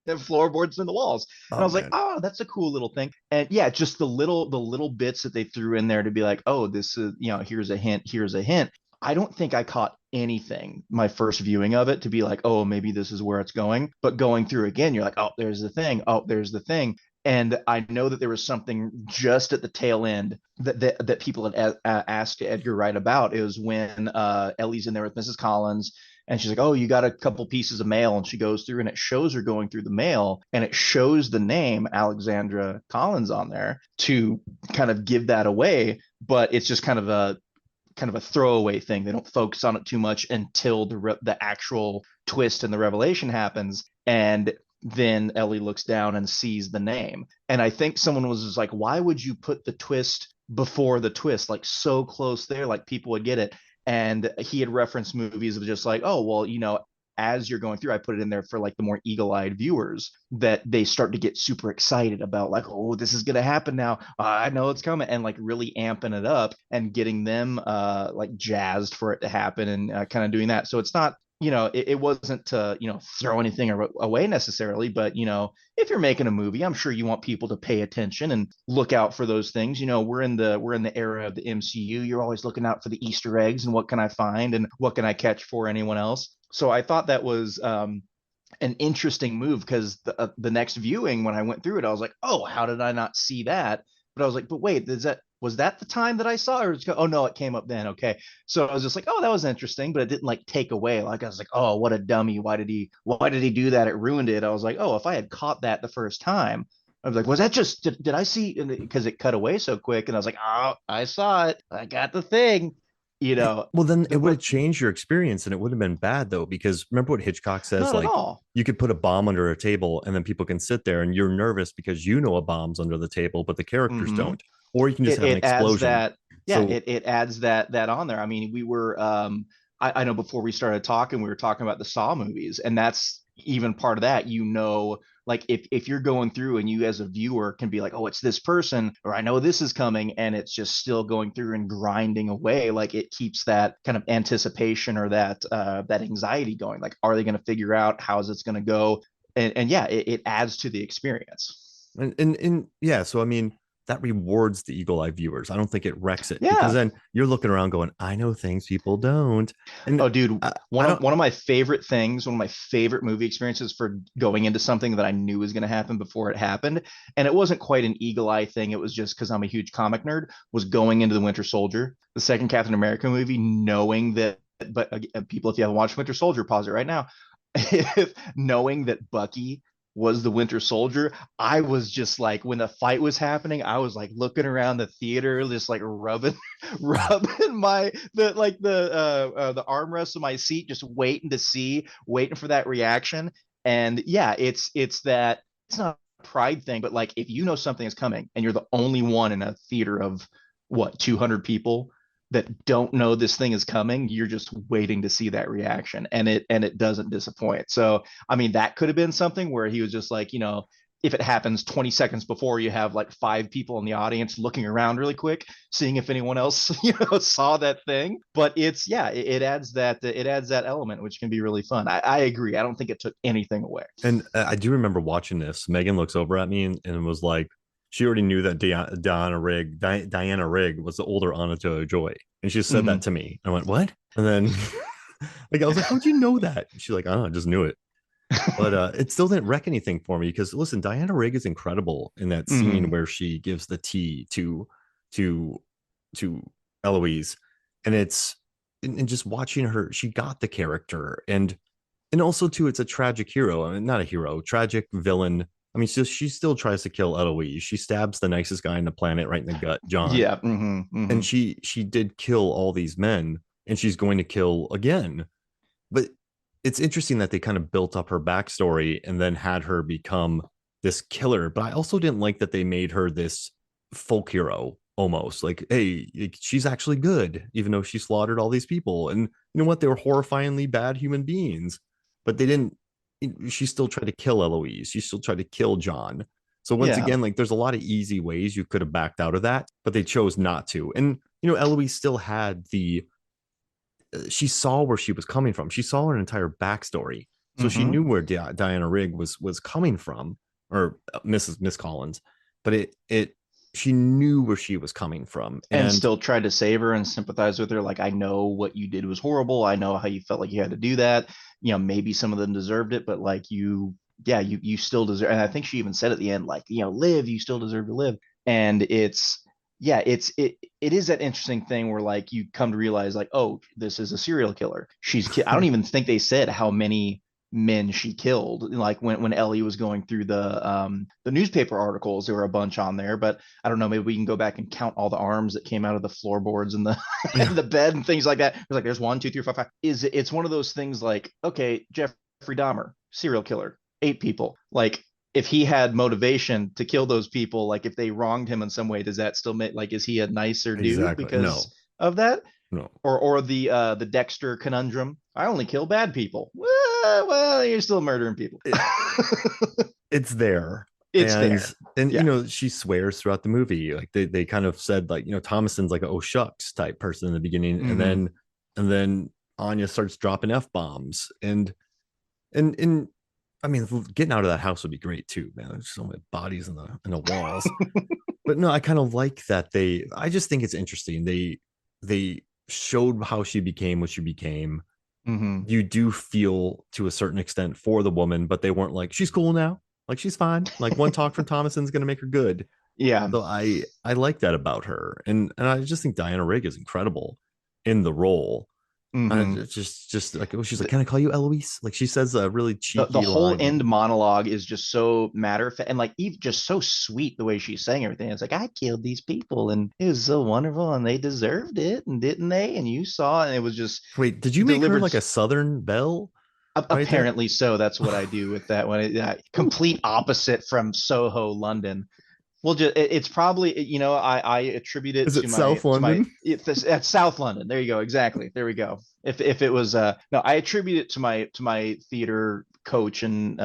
the floorboards and the walls. And I Oh was like, man. oh, that's a cool little thing. And yeah, just the little bits that they threw in there to be like, oh, this is, here's a hint, here's a hint. I don't think I caught anything my first viewing of it to be like, oh, maybe this is where it's going. But going through again, you're like, oh, there's the thing. Oh, there's the thing. And I know that there was something just at the tail end that people had asked Edgar Wright about. It was when Ellie's in there with Mrs. Collins, and she's like, "Oh, you got a couple pieces of mail," and she goes through, and it shows her going through the mail, and it shows the name Alexandra Collins on there to kind of give that away. But it's just kind of a throwaway thing. They don't focus on it too much until the actual twist and the revelation happens, and then Ellie looks down and sees the name. And I think someone was just like, "Why would you put the twist before the twist, like so close there, like people would get it?" And he had referenced movies of just like, "Oh, well, as you're going through, I put it in there for like the more eagle-eyed viewers that they start to get super excited about like, oh, this is gonna happen now. I know it's coming, and like really amping it up and getting them like jazzed for it to happen and kind of doing that. So it's not, it wasn't to throw anything away necessarily, but if you're making a movie, I'm sure you want people to pay attention and look out for those things. We're in the era of the MCU. You're always looking out for the Easter eggs and what can I find and what can I catch for anyone else. So I thought that was an interesting move because the next viewing when I went through it, I was like, oh, how did I not see that? But I was like, but wait, was that the time that I saw, or oh no, it came up then. Okay, so I was just like, oh, that was interesting, but it didn't like take away. Like I was like, oh, what a dummy! Why did he do that? It ruined it. I was like, oh, if I had caught that the first time. I was like, was that just did I see? Because it cut away so quick, and I was like, oh, I saw it. I got the thing, Well, then it would have but changed your experience and it would have been bad though, because remember what Hitchcock says, not at like all. you could put a bomb under a table and then people can sit there and you're nervous because you know a bomb's under the table, but the characters Mm-hmm. don't. Or you can just it have an it adds explosion. that yeah So it adds that on there. I mean, we were I know before we started talking we were talking about the Saw movies, and that's even part of that, like if you're going through and you as a viewer can be like, oh, it's this person, or I know this is coming, and it's just still going through and grinding away, like it keeps that kind of anticipation or that anxiety going, like are they going to figure out how's it's going to go, and yeah, it adds to the experience. and yeah, so I mean that rewards the eagle eye viewers. I don't think it wrecks it because Yeah. then you're looking around going, I know things people don't. And Oh, dude, I one of don't one of my favorite things, one of my favorite movie experiences for going into something that I knew was going to happen before it happened, and it wasn't quite an eagle eye thing. It was just because I'm a huge comic nerd. Was going into the Winter Soldier, the second Captain America movie, knowing that. But people, if you haven't watched Winter Soldier, pause it right now. If knowing that Bucky was the Winter Soldier, I was just like, when the fight was happening, I was like looking around the theater, just like rubbing, rubbing the armrest of my seat, just waiting for that reaction. And yeah, it's that it's not a pride thing, but like if you know something is coming and you're the only one in a theater of what 200 people that don't know this thing is coming, you're just waiting to see that reaction, and it doesn't disappoint. So I mean, that could have been something where he was just like, if it happens 20 seconds before, you have like five people in the audience looking around really quick, seeing if anyone else, saw that thing. But it's, yeah, it adds that element, which can be really fun. I agree. I don't think it took anything away. and I do remember watching this. Megan looks over at me and was like, she already knew that Diana Rigg was the older Anya Taylor-Joy, and she just said that Mm-hmm. to me. I went, "What?" And then, like, I was like, "How'd you know that?" She's like, "I don't know, I just knew it." But it still didn't wreck anything for me because listen, Diana Rigg is incredible in that scene Mm-hmm. where she gives the tea to to Eloise, and it's and just watching her, she got the character, and also too, it's a tragic hero. I mean, not a hero, tragic villain. I mean, she still tries to kill Eloise. She stabs the nicest guy on the planet right in the gut, John, Yeah. Mm-hmm. Mm-hmm. and she did kill all these men, and she's going to kill again. But it's interesting that they kind of built up her backstory and then had her become this killer. But I also didn't like that they made her this folk hero. almost like, hey, she's actually good, even though she slaughtered all these people. And you know what? They were horrifyingly bad human beings, but they didn't. She still tried to kill Eloise. She still tried to kill John. So once Yeah. again, like there's a lot of easy ways you could have backed out of that, but they chose not to. And you know, Eloise still had the she saw where she was coming from. She saw her entire backstory, so she Mm-hmm. knew where Diana Rigg was coming from, or Miss Collins. But it she knew where she was coming from, And and still tried to save her and sympathize with her. Like, I know what you did was horrible. I know how you felt like you had to do that. Maybe some of them deserved it, but like yeah, you still deserve. And I think she even said at the end, like, live, you still deserve to live. And yeah, it is that interesting thing where like you come to realize like, oh, this is a serial killer. I don't even think they said how many men she killed. Like when Ellie was going through the newspaper articles, there were a bunch on there, but I don't know, maybe we can go back and count all the arms that came out of the floorboards and the yeah, and the bed and things like that. It's like there's one, two, three, four, five. It's one of those things like, okay, Jeffrey Dahmer, serial killer, 8 people. Like if he had motivation to kill those people, like if they wronged him in some way, does that still make like is he a nicer dude exactly. because No, of that? no, Or the Dexter conundrum. I only kill bad people. Well, you're still murdering people. it's there. It's and there. and you Yeah. know, she swears throughout the movie. Like they kind of said, like, you know, Thomason's like a oh shucks type person in the beginning, and Mm-hmm. then Anya starts dropping f-bombs. And I mean, getting out of that house would be great too, man. There's so many bodies in the walls. But no, I kind of like that. I just think it's interesting. They showed how she became what she became. Mm-hmm. You do feel to a certain extent for the woman, but they weren't like, she's cool now, like she's fine, like one talk from Thomason's gonna make her good. Yeah. So I like that about her. And I just think Diana Rigg is incredible in the role. Mm-hmm. Just like, oh, she's like, can I call you Eloise? Like she says a really The cheeky whole line. end monologue is just so matter of fact and like even just so sweet the way she's saying everything. It's like I killed these people and it was so wonderful and they deserved it and didn't they? And you saw and it was just Wait, did you make her delivered like a Southern belle right there? apparently so. That's what I do with that one. Complete opposite from Soho, London. Well, it's probably I attribute it Is it to my South London? at South London. There you go. Exactly. There we go. If it was no, I attribute it to my theater coach and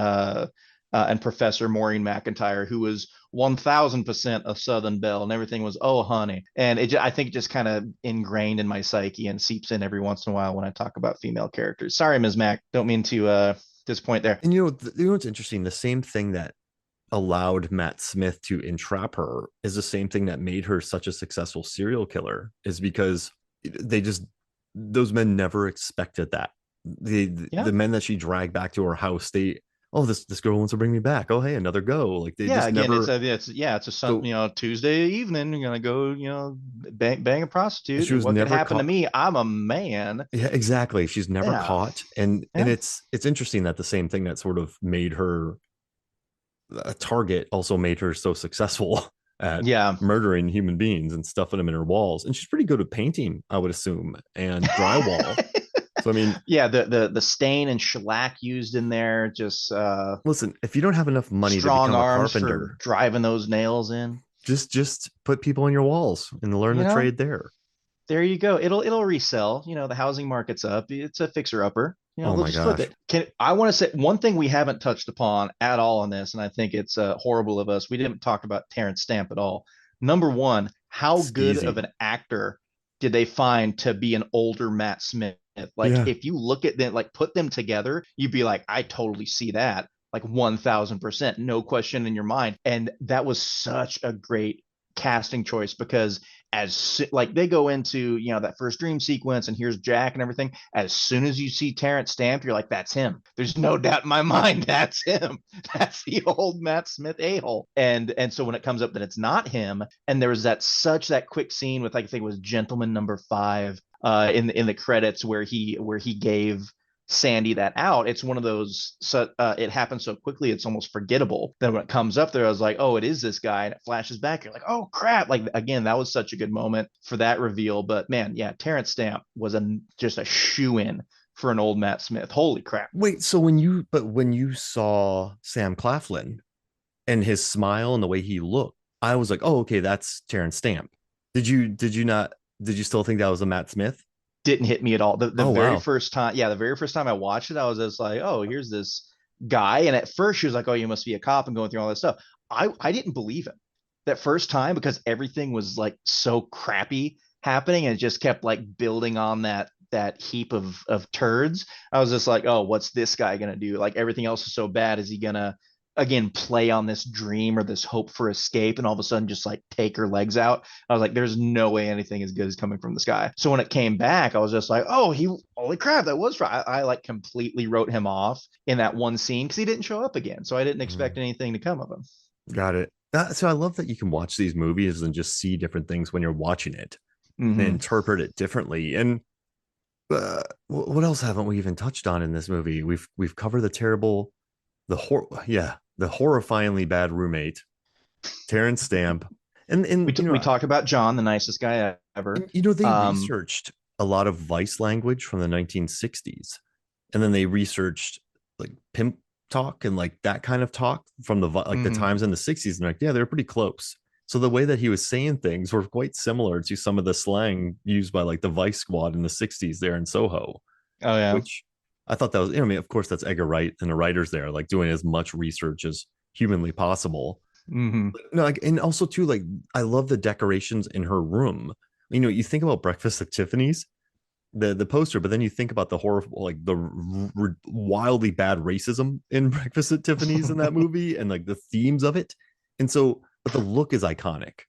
professor Maureen McIntyre, who was 1,000% a Southern belle, and everything was oh honey, and I think it just kind of ingrained in my psyche and seeps in every once in a while when I talk about female characters. Sorry, Ms. Mac, don't mean to disappoint there. And you know what's interesting? The same thing that allowed Matt Smith to entrap her is the same thing that made her such a successful serial killer, is because they just those men never expected that. Yeah. The men that she dragged back to her house, they, oh, this girl wants to bring me back. Oh, hey, another go. Like they Yeah, just again, never. it's a So Tuesday evening. You're gonna go, bang a prostitute. she was What could never happen to caught. me? I'm a man. Yeah, exactly. She's never Yeah, caught. And yeah, it's interesting that the same thing that sort of made her a target also made her so successful at yeah. murdering human beings and stuffing them in her walls. And she's pretty good at painting, I would assume, and drywall. So I mean, Yeah, the stain and shellac used in there, just listen, if you don't have enough money to strong become a arms for carpenter, driving those nails in. just put people in your walls and learn You the know, trade there. there you go. It'll resell. The housing market's up. It's a fixer upper. Oh They'll my just flip gosh. it. I want to say one thing we haven't touched upon at all in this, and I think it's horrible of us. We didn't talk about Terrence Stamp at all. Number one, how good of Skeezy. an actor did they find to be an older Matt Smith? Like, Yeah. if you look at them, like put them together, you'd be like, I totally see that. Like 1,000%, no question in your mind. And that was such a great casting choice because like they go into that first dream sequence and here's Jack and everything, as soon as you see Terrence Stamp you're like that's him, there's no doubt in my mind that's him. That's the old Matt Smith a-hole. And so when it comes up that it's not him, and there was that quick scene with, like, I think it was gentleman number 5 in the credits where he gave Sandy that out. It's one of those, so it happens so quickly it's almost forgettable. Then when it comes up there, I was like, oh, it is this guy, and it flashes back. You're like, oh crap! Like again, that was such a good moment for that reveal. But man, yeah, Terrence Stamp was just a shoe in for an old Matt Smith. Holy crap! Wait, so when you saw Sam Claflin and his smile and the way he looked, I was like, oh, okay, that's Terrence Stamp. Did you not did you still think that was a Matt Smith? Didn't hit me at all. The Oh very wow. first time, yeah, the very first time I watched it, I was just like, oh, here's this guy. And at first she was like, oh, you must be a cop and going through all that stuff. I didn't believe him that first time because everything was like so crappy happening and it just kept like building on that heap of turds. I was just like, oh, what's this guy gonna do? Like everything else is so bad. Is he gonna again play on this dream or this hope for escape and all of a sudden just like take her legs out? I was like, there's no way anything as good is coming from this guy. So when it came back, I was just like, oh, he, holy crap, that was right. I like completely wrote him off in that one scene because he didn't show up again. So I didn't expect Mm, anything to come of him. got it. So I love that you can watch these movies and just see different things when you're watching it and Mm-hmm. interpret it differently. And what else haven't we even touched on in this movie? We've covered the horrifyingly bad roommate, Terrence Stamp, and We talked about John, the nicest guy ever. they Um, researched a lot of vice language from the 1960s, and then they researched like pimp talk and like that kind of talk from like the mm-hmm. times in the 60s, and like yeah, they're pretty close. So the way that he was saying things were quite similar to some of the slang used by like the Vice Squad in the 60s there in Soho, Oh yeah. which I thought that was, I mean, of course, that's Edgar Wright and the writers there, like doing as much research as humanly possible. Mm-hmm. No, like, and also too, like, I love the decorations in her room. You think about Breakfast at Tiffany's, the poster, but then you think about the horror, like the wildly bad racism in Breakfast at Tiffany's in that movie, and like the themes of it. And so, but the look is iconic.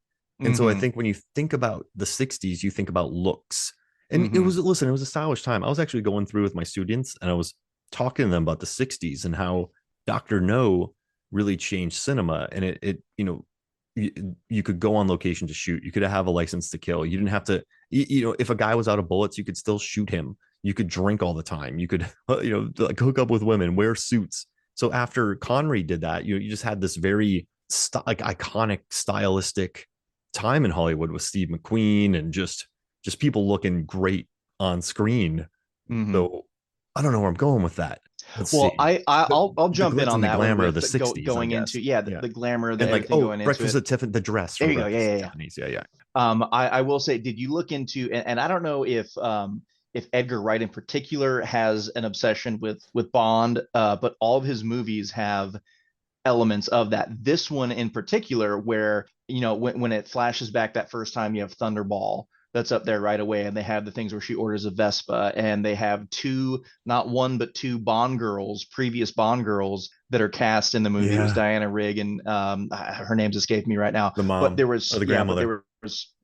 And so I Mm-hmm. think when you think about the 60s, you think about looks. And it Mm-hmm. was, listen, it was a stylish time. I was actually going through with my students and I was talking to them about the 60s and how Dr. No really changed cinema. And you could go on location to shoot. You could have a license to kill. You didn't have to, if a guy was out of bullets, you could still shoot him. You could drink all the time. You could, like hook up with women, wear suits. So after Connery did that, you just had this very like iconic stylistic time in Hollywood with Steve McQueen and just people looking great on screen. Mm-hmm. So I don't know where I'm going with that. Let's Well, see. I'll The jump in glitz on and the that one glamour of with the 60s, I going guess. into yeah Yeah. the glamour of And like, everything oh, going into Breakfast it. at Tiffany, the dress There from you go. Breakfast Yeah, at yeah, yeah. Tiffany's. Yeah, yeah. I will say, did you look into and I don't know if Edgar Wright in particular has an obsession with Bond, but all of his movies have elements of that. This one in particular, where when it flashes back that first time, you have Thunderball that's up there right away, and they have the things where she orders a Vespa, and they have two, not one but two Bond girls, previous Bond girls that are cast in the movie. It was Yeah. Diana Rigg and her name's escaped me right now, The but mom or the grandmother.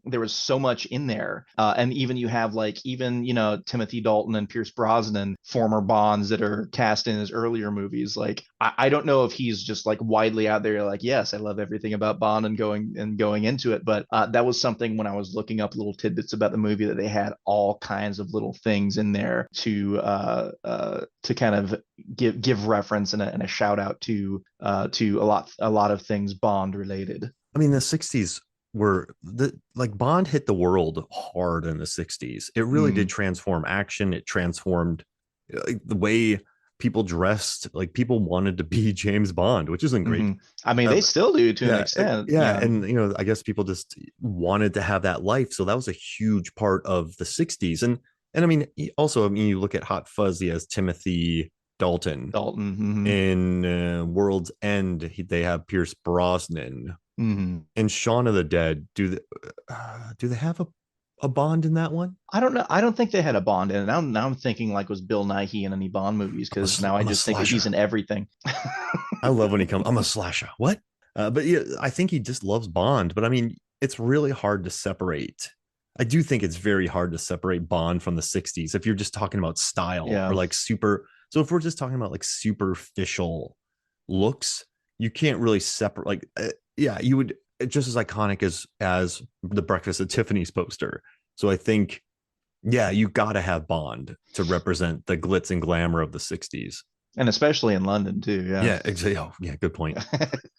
there was so much in there, and even you have like even Timothy Dalton and Pierce Brosnan, former Bonds that are cast in his earlier movies. Like I don't know if he's just like widely out there like, yes, I love everything about Bond and going into it, but that was something when I was looking up little tidbits about the movie that they had all kinds of little things in there to kind of give reference and a shout out to a lot of things Bond related. I mean, the 60s like Bond hit the world hard in the 60s. It really did Mm, transform action. It transformed like, the way people dressed. Like people wanted to be James Bond, which isn't great. hmm. I mean, they Um, still do to an yeah, extent. yeah, Yeah. and I guess people just wanted to have that life. So that was a huge part of the 60s. And I mean, also, I mean, you look at Hot Fuzzy as Timothy Dalton. Dalton. Hmm. In World's End, they have Pierce Brosnan. Hmm. In Shaun of the Dead, do they have a Bond in that one? I don't know. I don't think they had a Bond in it. Now I'm thinking like was Bill Nighy in any Bond movies because now I I'm a just think that he's slasher. in everything. I love when he comes. I'm a slasher. What? But yeah, I think he just loves Bond. But I mean, it's really hard to separate. I do think it's very hard to separate Bond from the 60s if you're just talking about style or Yeah. like super. So if we're just talking about like superficial looks, you can't really separate. Like, yeah, you would just as iconic as the Breakfast at Tiffany's poster. So I think, yeah, you got to have Bond to represent the glitz and glamour of the 60s. And especially in London too. Yeah. Yeah, exactly. Oh, yeah, good point.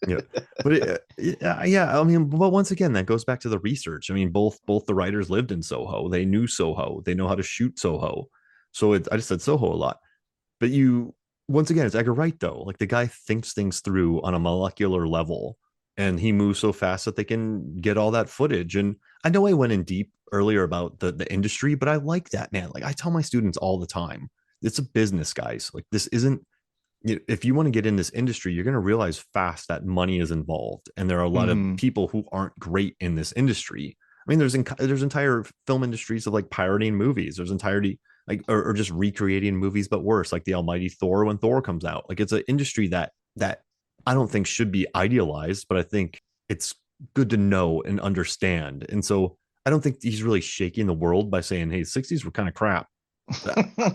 Yeah, but yeah, I mean, but once again, that goes back to the research. I mean, both the writers lived in Soho. They knew Soho. They know how to shoot Soho. So I just said Soho a lot. But once again, it's Edgar Wright though. Like the guy thinks things through on a molecular level, and he moves so fast that they can get all that footage. And I know I went in deep earlier about the industry, but I like that, man. Like I tell my students all the time, it's a business, guys. Like this isn't, if you want to get in this industry, you're going to realize fast that money is involved, and there are a lot of Mm-hmm. people who aren't great in this industry. I mean, there's entire film industries of like pirating movies. There's entirety like or just recreating movies, but worse, like the Almighty Thor when Thor comes out. Like it's an industry that I don't think should be idealized, but I think it's good to know and understand. And so I don't think he's really shaking the world by saying, "Hey, '60s were kind of crap."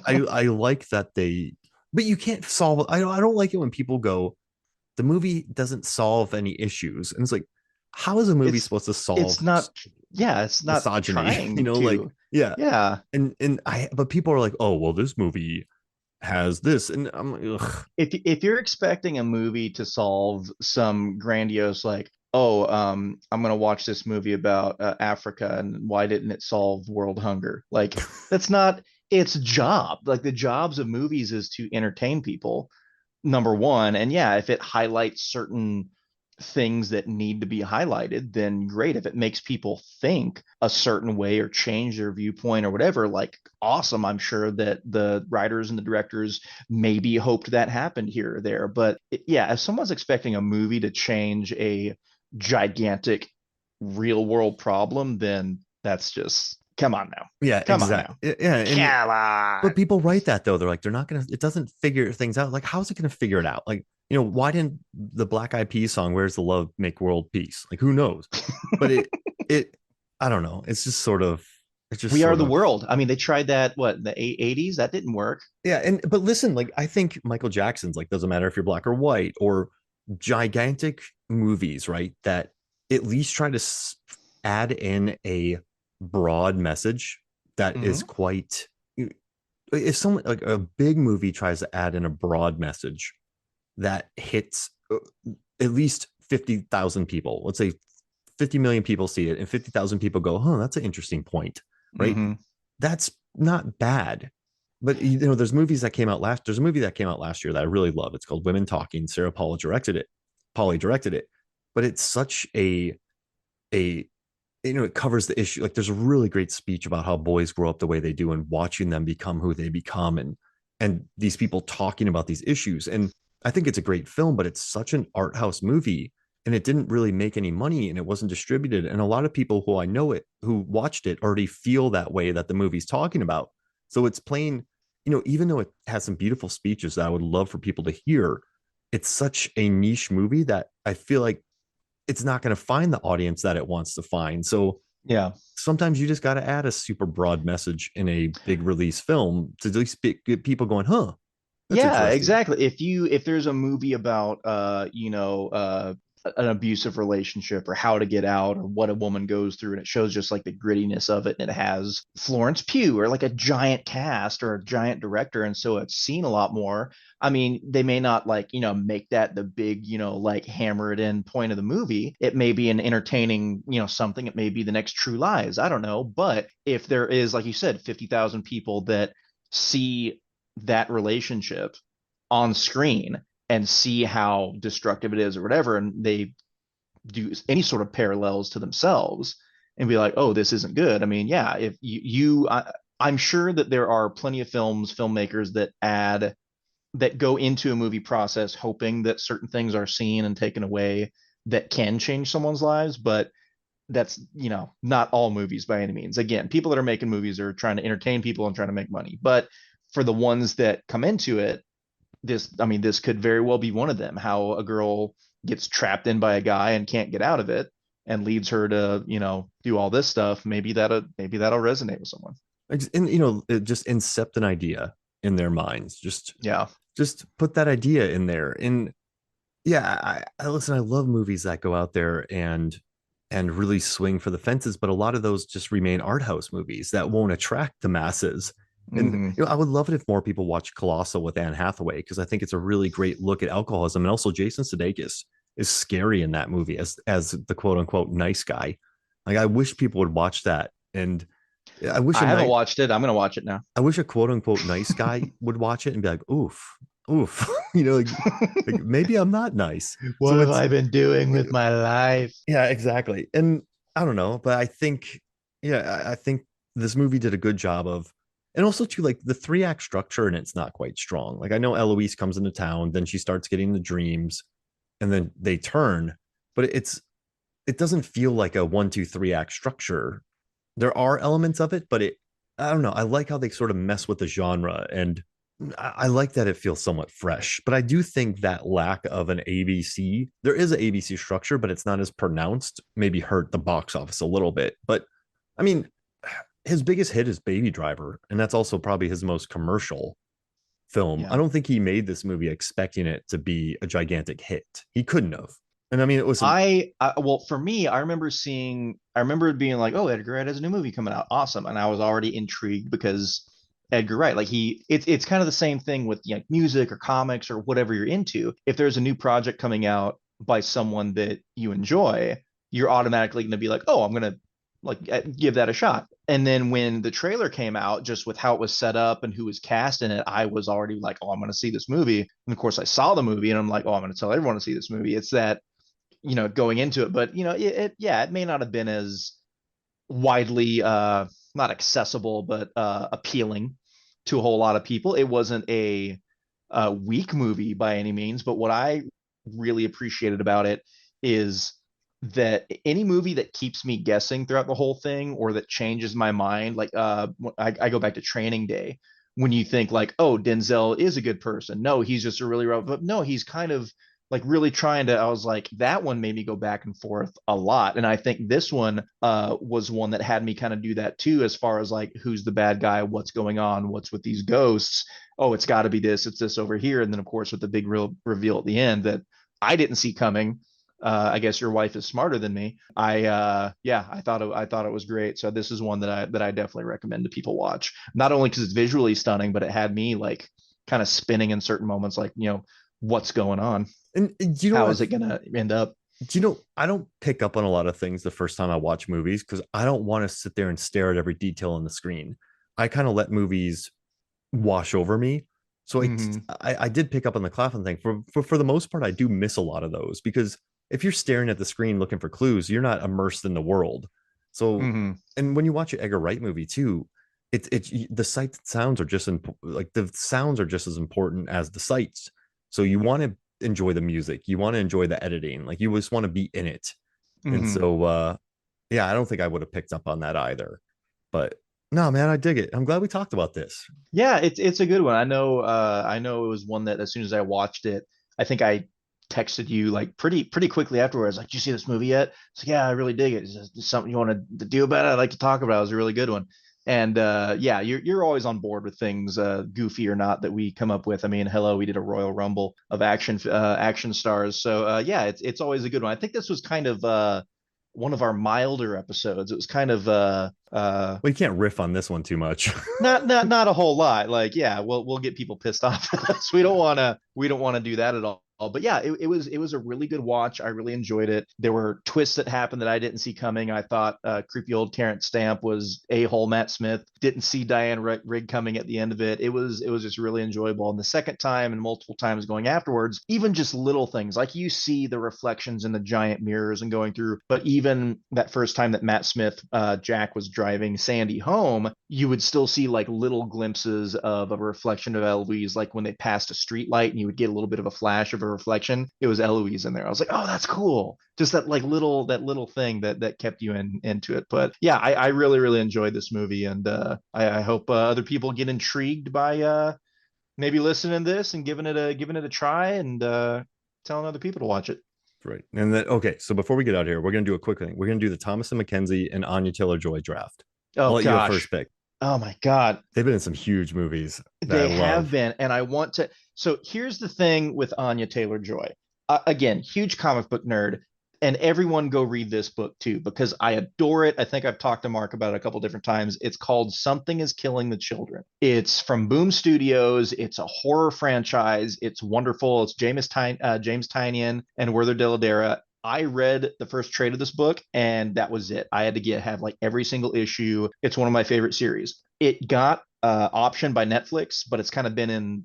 I like that they, but you can't solve. I don't like it when people go, the movie doesn't solve any issues, and it's like, how is a movie it's supposed to it's solve not, yeah, it's not misogyny? trying Like to. yeah, Yeah. and but people are like, oh well, this movie has this, and I'm like, ugh. If you're expecting a movie to solve some grandiose like, oh, I'm gonna watch this movie about Africa and why didn't it solve world hunger? Like that's not its job. Like the jobs of movies is to entertain people, number one. And yeah, if it highlights certain things that need to be highlighted, then great. If it makes people think a certain way or change their viewpoint or whatever, like awesome. I'm sure that the writers and the directors maybe hoped that happened here or there. But yeah, if someone's expecting a movie to change a gigantic real world problem, then that's just come on now. Yeah, Come on now. exactly. Yeah, and Come but on. people write that though. They're like, they're not gonna. It doesn't figure things out. Like, how's it gonna figure it out? Like, why didn't the Black Eyed Peas song "Where's the Love" make world peace? Like, who knows? But it, I don't know. It's just sort of, it's just We are sort the of, world. I mean, they tried that what in the 80s. That didn't work. yeah. And but listen, like, I think Michael Jackson's like, doesn't matter if you're black or white, or gigantic movies, right? That at least try to add in a broad message that is Hmm. quite, if someone like a big movie tries to add in a broad message that hits at least 50,000 people, let's say 50 million people see it and 50,000 people go, huh, that's an interesting point, right? Hmm. That's not bad. But there's a movie that came out last year that I really love. It's called Women Talking. Sarah Paula directed it. Polly directed it. But it's such a it covers the issue. Like there's a really great speech about how boys grow up the way they do and watching them become who they become, and these people talking about these issues. And I think it's a great film, but it's such an art house movie, and it didn't really make any money, and it wasn't distributed, and a lot of people who I know it who watched it already feel that way that the movie's talking about. So it's plain, even though it has some beautiful speeches that I would love for people to hear, it's such a niche movie that I feel like it's not going to find the audience that it wants to find. So Yeah. sometimes you just got to add a super broad message in a big release film to at least get people going, huh, that's Yeah, interesting. exactly. If there's a movie about an abusive relationship or how to get out or what a woman goes through and it shows just like the grittiness of it and it has Florence Pugh or like a giant cast or a giant director and so it's seen a lot more. I mean, they may not like, make that the big, like hammer it in point of the movie. It may be an entertaining, something. It may be the next True Lies. I don't know. But if there is, like you said, 50,000 people that see that relationship on screen and see how destructive it is or whatever and they do any sort of parallels to themselves and be like, oh, this isn't good. I mean, yeah, if I'm sure that there are plenty of filmmakers that go into a movie process hoping that certain things are seen and taken away that can change someone's lives, but that's not all movies by any means. Again, people that are making movies are trying to entertain people and trying to make money, but for the ones that come into it, this could very well be one of them. How a girl gets trapped in by a guy and can't get out of it, and leads her to do all this stuff. Maybe that'll resonate with someone. And just incept an idea in their minds. Yeah. Just put that idea in there. And yeah, I listen, I love movies that go out there and really swing for the fences, but a lot of those just remain art house movies that won't attract the masses. And Mm-hmm. I would love it if more people watch Colossal with Anne Hathaway, because I think it's a really great look at alcoholism. And also Jason Sudeikis is scary in that movie as the quote unquote nice guy. Like I wish people would watch that. And I wish I a haven't night watched it. I'm gonna watch it now. I wish a quote unquote nice guy would watch it and be like, oof, oof, like maybe I'm not nice. What So have it's I been doing with my life? yeah, exactly. And I don't know, but I think yeah, I think this movie did a good job of, and also too, like the three-act structure and it's not quite strong. Like I know Eloise comes into town, then she starts getting the dreams, and then they turn, but it doesn't feel like a one, two, three act structure. There are elements of it, but I don't know. I like how they sort of mess with the genre, and I like that it feels somewhat fresh. But I do think that lack of an ABC, there is an ABC structure, but it's not as pronounced, maybe hurt the box office a little bit. But I mean, his biggest hit is Baby Driver, and that's also probably his most commercial film. I Yeah. don't think he made this movie expecting it to be a gigantic hit. He couldn't have. And I mean, it was a Well, for me, I remember it being like, oh, Edgar Wright has a new movie coming out. Awesome. And I was already intrigued because Edgar Wright, like it's kind of the same thing with music or comics or whatever you're into. If there's a new project coming out by someone that you enjoy, you're automatically going to be like, oh, I'm going to give that a shot. And then when the trailer came out, just with how it was set up and who was cast in it, I was already like, oh, I'm going to see this movie. And of course, I saw the movie and I'm like, oh, I'm going to tell everyone to see this movie. It's that going into it, but it may not have been as widely not accessible, but appealing to a whole lot of people. It wasn't a weak movie by any means, but what I really appreciated about it is that any movie that keeps me guessing throughout the whole thing or that changes my mind, like I go back to Training Day, when you think like, oh, Denzel is a good person, no, he's just a really rough, but no, he's kind of like really trying to, I was like, that one made me go back and forth a lot. And I think this one was one that had me kind of do that too, as far as like, who's the bad guy? What's going on? What's with these ghosts? Oh, it's got to be this. It's this over here. And then, of course, with the big real reveal at the end that I didn't see coming. I guess your wife is smarter than me. I thought it was great. So this is one that I definitely recommend to people watch. Not only because it's visually stunning, but it had me like kind of spinning in certain moments, like what's going on? and you know How what is it gonna end up? I don't pick up on a lot of things the first time I watch movies because I don't want to sit there and stare at every detail on the screen. I kind of let movies wash over me. So Mm-hmm. I did pick up on the Claflin thing. For the most part, I do miss a lot of those because if you're staring at the screen looking for clues, you're not immersed in the world. So, Mm-hmm. and when you watch an Edgar Wright movie too, it's the sights and sounds are like the sounds are just as important as the sights. So you want to enjoy the music, you want to enjoy the editing, like you just want to be in it. And Mm-hmm. so, yeah, I don't think I would have picked up on that either. But no, man, I dig it. I'm glad we talked about this. Yeah, it's a good one. I know it was one that as soon as I watched it, I think I texted you like pretty quickly afterwards. Like, did you see this movie yet? It's like, yeah, I really dig it. Is this something you want to do about it? I'd like to talk about it. It was a really good one. And yeah, you're always on board with things, goofy or not, that we come up with. I mean, hello, we did a Royal Rumble of action stars. So yeah, it's always a good one. I think this was kind of one of our milder episodes. It was kind of Well, you can't riff on this one too much. not a whole lot. Like, yeah, we'll get people pissed off at us. We don't want to do that at all. But yeah, it was a really good watch. I really enjoyed it. There were twists that happened that I didn't see coming. I thought creepy old Terrence Stamp was a hole Matt Smith. Didn't see Diane Rigg coming at the end of it. It was just really enjoyable. And the second time and multiple times going afterwards, even just little things like you see the reflections in the giant mirrors and going through. But even that first time that Matt Smith, Jack was driving Sandy home, you would still see like little glimpses of a reflection of Eloise, like when they passed a street light and you would get a little bit of a flash of a reflection. It was Eloise in there. I was like, oh, that's cool. Just that little thing that kept you into it. But yeah, I really enjoyed this movie, and I hope other people get intrigued by maybe listening to this and giving it a try, and telling other people to watch it. Right. And then, okay, so before we get out here, we're going to do a quick thing. We're going to do the Thomasin McKenzie and Anya Taylor-Joy draft. I'll Oh let you go first gosh. pick. Oh my God. They've been in some huge movies that I They have love. been, and I want to. So here's the thing with Anya Taylor-Joy. Again, huge comic book nerd, and everyone go read this book too because I adore it. I think I've talked to Mark about it a couple different times. It's called Something is Killing the Children. It's from Boom Studios. It's a horror franchise. It's wonderful. It's James Tynion and Werther Dell'Edera. I read the first trade of this book, and that was it. I had to have like every single issue. It's one of my favorite series. It got optioned by Netflix, but it's kind of been in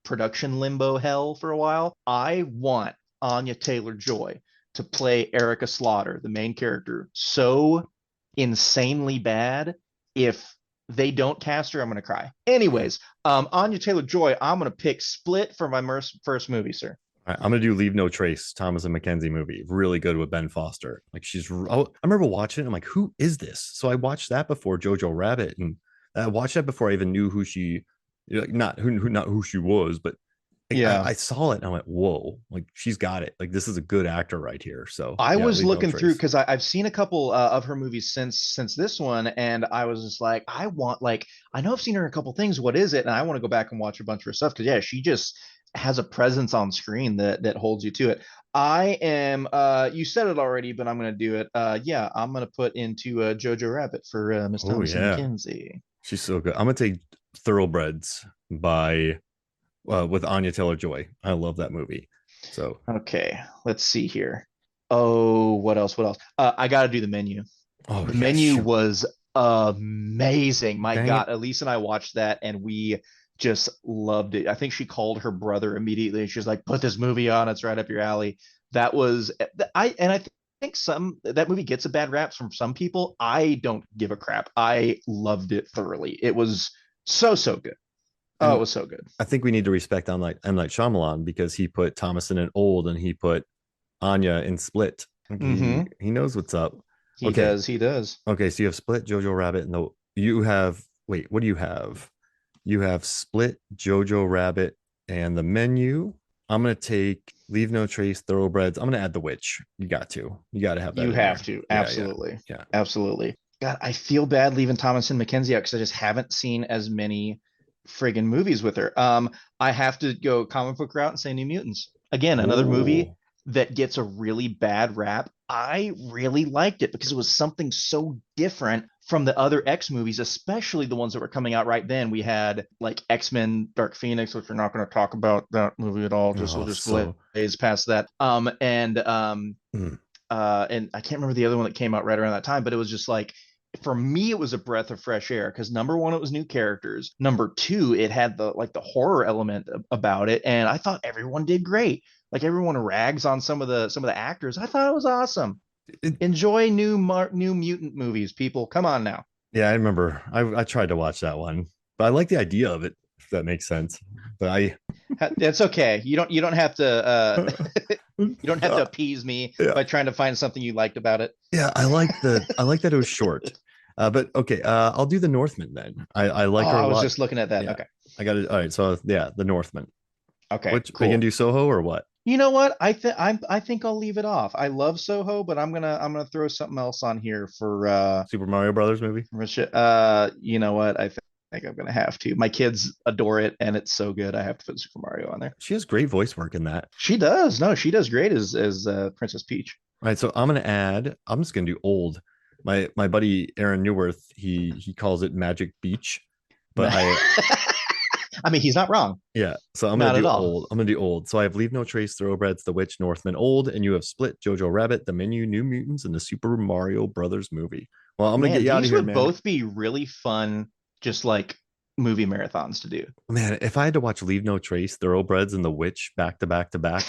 production limbo hell for a while. I want Anya Taylor-Joy to play Erica Slaughter, the main character, so insanely bad. If they don't cast her, I'm gonna cry. Anyways, Anya Taylor-Joy, I'm gonna pick Split for my first movie, sir. All right, I'm gonna do Leave No Trace, Thomasin McKenzie movie. Really good with Ben Foster. Like I remember watching it. I'm like, who is this? So I watched that before Jojo Rabbit, and I watched that before I even knew who she, like, not who she was, but like, Yeah. I saw it and I went, whoa, like she's got it. Like this is a good actor right here. So I yeah, was Leave No looking through Trace. because I've seen a couple of her movies since this one, and I was just like, I want like I know I've seen her in a couple things. What is it? And I want to go back and watch a bunch of her stuff because yeah, she just has a presence on screen that holds you to it. I am you said it already, but I'm gonna do it. Yeah, I'm gonna put into Jojo Rabbit for Miss Oh Thomasin yeah, McKenzie. she's so good. I'm gonna take Thoroughbreds by with Anya Taylor Joy. I love that movie. So Okay, let's see here. Oh, what else? What else? I got to do the menu. oh The yeah, menu shoot, was amazing. My dang God, it. Elise and I watched that and we just loved it. I think she called her brother immediately and she was like, "Put this movie on. It's right up your alley." That was I think some that movie gets a bad rap from some people. I don't give a crap. I loved it thoroughly. It was so good. Oh, it And was so good. I think we need to respect M. Night Shyamalan because he put Thomason in Old and he put Anya in Split. Like Mm-hmm. he knows what's up. He Okay, does. He does. okay. So you have Split, Jojo Rabbit, and the you have wait. What do you have? You have Split, Jojo Rabbit, and the menu. I'm gonna take Leave No Trace, Thoroughbreds. I'm gonna add The Witch. You got to. You got to have that You in have there. to. Yeah, yeah, Absolutely. yeah. Absolutely. God, I feel bad leaving Thomasin McKenzie out because I just haven't seen as many friggin' movies with her. I have to go comic book route and say New Mutants. Again, another movie Oh, that gets a really bad rap. I really liked it because it was something so different from the other X movies, especially the ones that were coming out right then. We had like X-Men Dark Phoenix, which we're not going to talk about that movie at all. Just we'll oh, just so blaze past that. mm, And I can't remember the other one that came out right around that time, but it was just like for me, it was a breath of fresh air because number one, it was new characters. Number two, it had the horror element about it, and I thought everyone did great. Like everyone rags on some of the actors. I thought it was awesome. it, Enjoy new mutant movies, people. Come on now. yeah, I remember. I tried to watch that one, but I like the idea of it. If that makes sense. But I It's okay. You don't have to you don't have to appease me yeah, by trying to find something you liked about it. yeah, I like that it was short. But okay, I'll do the Northman then. I Oh, like her a I was lot. just looking at that. Yeah, Okay. I got it. All right, so yeah, the Northman. Okay, Which are you gonna cool. do Soho or what? You know what? I think I'll leave it off. I love Soho, but I'm gonna throw something else on here Super Mario Brothers movie? you know what? Think I'm gonna have to. My kids adore it and it's so good. I have to put Super Mario on there. She has great voice work in that. She does. No, she does great as Princess Peach. All right, so I'm gonna add. I'm just gonna do old. My buddy Aaron Newworth, he calls it Magic Beach, but I I mean, he's not wrong. yeah. So I'm gonna Not at do all. old. I'm gonna do old. So I have Leave No Trace, Thoroughbreds, The Witch, Northman, Old, and you have Split, Jojo Rabbit, The Menu, New Mutants, and the Super Mario Brothers movie. Well, I'm gonna get Man, you out of these here, would man. both be really fun, just like movie marathons to do. Man, if I had to watch Leave No Trace, Thoroughbreds, and The Witch back to back to back,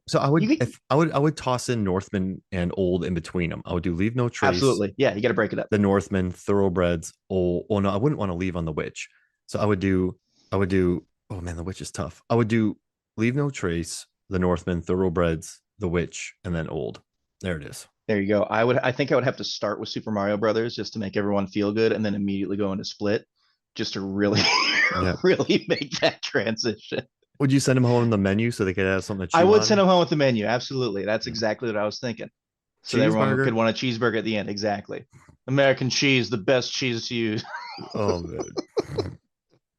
so I would You if I would toss in Northman and Old in between them. I would do Leave No Trace, absolutely, yeah. You got to break it up. the Northman, Thoroughbreds. Oh no, I wouldn't want to leave on the Witch. So I would do. Oh man, the Witch is tough. I would do Leave No Trace, the Northman, Thoroughbreds, the Witch, and then Old. There it is. There you go. I think I would have to start with Super Mario Brothers just to make everyone feel good, and then immediately go into Split, just to really, Yeah. really make that transition. Would you send them home in the menu so they could have something to I chew would send on? them home with the menu. Absolutely, that's exactly what I was thinking. So that everyone could Cheeseburger. want a cheeseburger at the end. Exactly. American cheese, the best cheese to use. Oh man.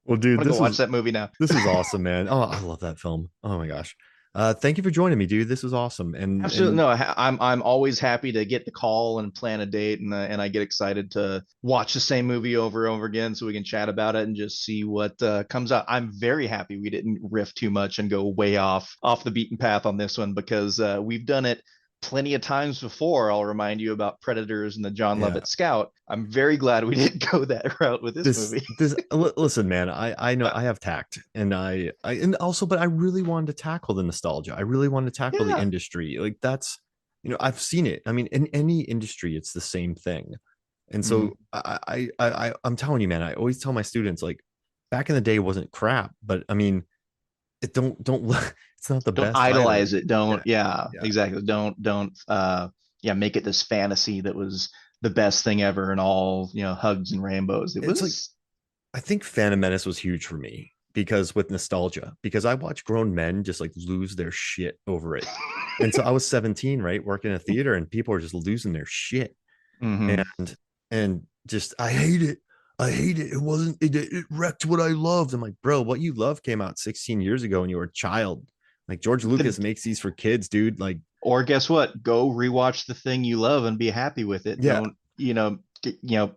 Well, I'm dude, gonna go watch that movie now. this was awesome, man. Oh, I love that film. Oh my gosh. Thank you for joining me, dude. This was awesome. Absolutely And no. I'm always happy to get the call and plan a date, and I get excited to watch the same movie over and over again, so we can chat about it and just see what comes out. I'm very happy we didn't riff too much and go way off the beaten path on this one because we've done it plenty of times before, I'll remind you about Predators and the John Yeah. Lovett Scout. I'm very glad we didn't go that route with this This movie. this listen, man, I know I have tact, and I and also, but I really wanted to tackle the nostalgia. I really wanted to tackle the Yeah. industry. Like that's, I've seen it. I mean, in any industry, it's the same thing. And Mhm. so I'm telling you, man, I always tell my students, like, back in the day wasn't crap, but I mean, it don't it's not the Don't best either. idolize it. Yeah, Don't, yeah, yeah. exactly. Don't, yeah, make it this fantasy that was the best thing ever and all, hugs and rainbows. It It's like, was, I think Phantom Menace was huge for me because with nostalgia, because I watched grown men just like lose their shit over it. And so I was 17, right, working in a theater, and people are just losing their shit. hmm And just I hate it. I hate it. It wasn't it wrecked what I loved. I'm like, bro, what you love came out 16 years ago when you were a child. Like George the, Lucas makes these for kids, dude. Like, or guess what? Go rewatch the thing you love and be happy with it. yeah, Don't,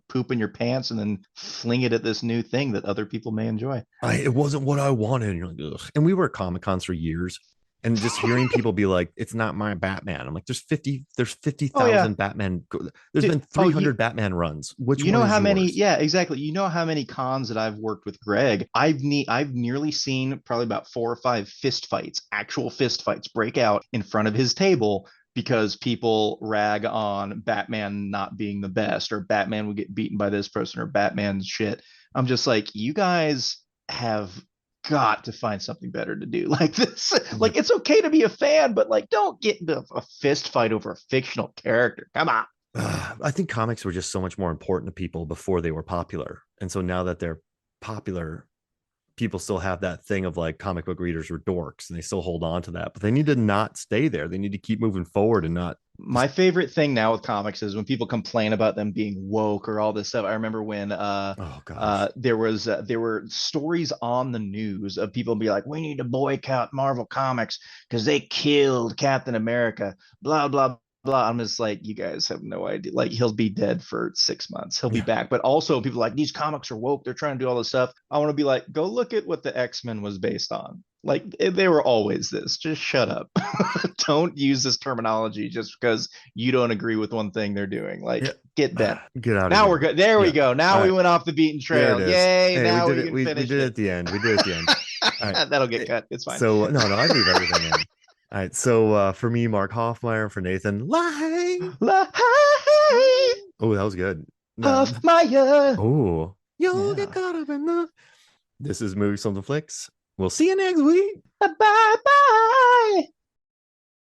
poop in your pants and then fling it at this new thing that other people may enjoy. it wasn't what I wanted. And you're like, ugh. And we were at Comic Cons for years. And just hearing people be like, it's not my Batman. I'm like, there's Oh yeah. 50,000 Batman. There's been Oh, you 300 Batman runs. Which you one know is how many, yours? yeah, exactly. You know how many cons that I've worked with Greg. I've nearly seen probably about 4 or 5 fist fights, actual fist fights break out in front of his table because people rag on Batman not being the best, or Batman would get beaten by this person, or Batman's shit. I'm just like, you guys have got to find something better to do. Like this, Yeah. like it's okay to be a fan, but like don't get into a fist fight over a fictional character. Come on. I think comics were just so much more important to people before they were popular. And so now that they're popular, people still have that thing of like comic book readers are dorks, and they still hold on to that, but they need to not stay there. They need to keep moving forward and not just, My favorite thing now with comics is when people complain about them being woke or all this stuff. I remember when oh gosh. there were stories on the news of people be like, we need to boycott Marvel Comics because they killed Captain America, blah blah blah. I'm just like, you guys have no idea. Like, he'll be dead for 6 months. He'll be Yeah. back. But also people are like, these comics are woke. They're trying to do all this stuff. I want to be like, go look at what the X-Men was based on. Like, they were always this. Just shut up. Don't use this terminology just because you don't agree with one thing they're doing. Yeah. Like, get bent. Get out of Now we're here. good. There we Yeah. go. All Now we right. went off the beaten There it trail. is. Yay. Hey, we Now did we it. can We finish did it it. at the end. We did it at the end. All right. That'll get cut. It's fine. So no, I leave everything in. All right. So for me, Mark Hoffmeyer, for Nathan Lahay. Oh, that was good. Puff Maya. Oh, you'll get Yeah. caught up in the. This is Movie Something Flicks. We'll see you next week. Bye bye.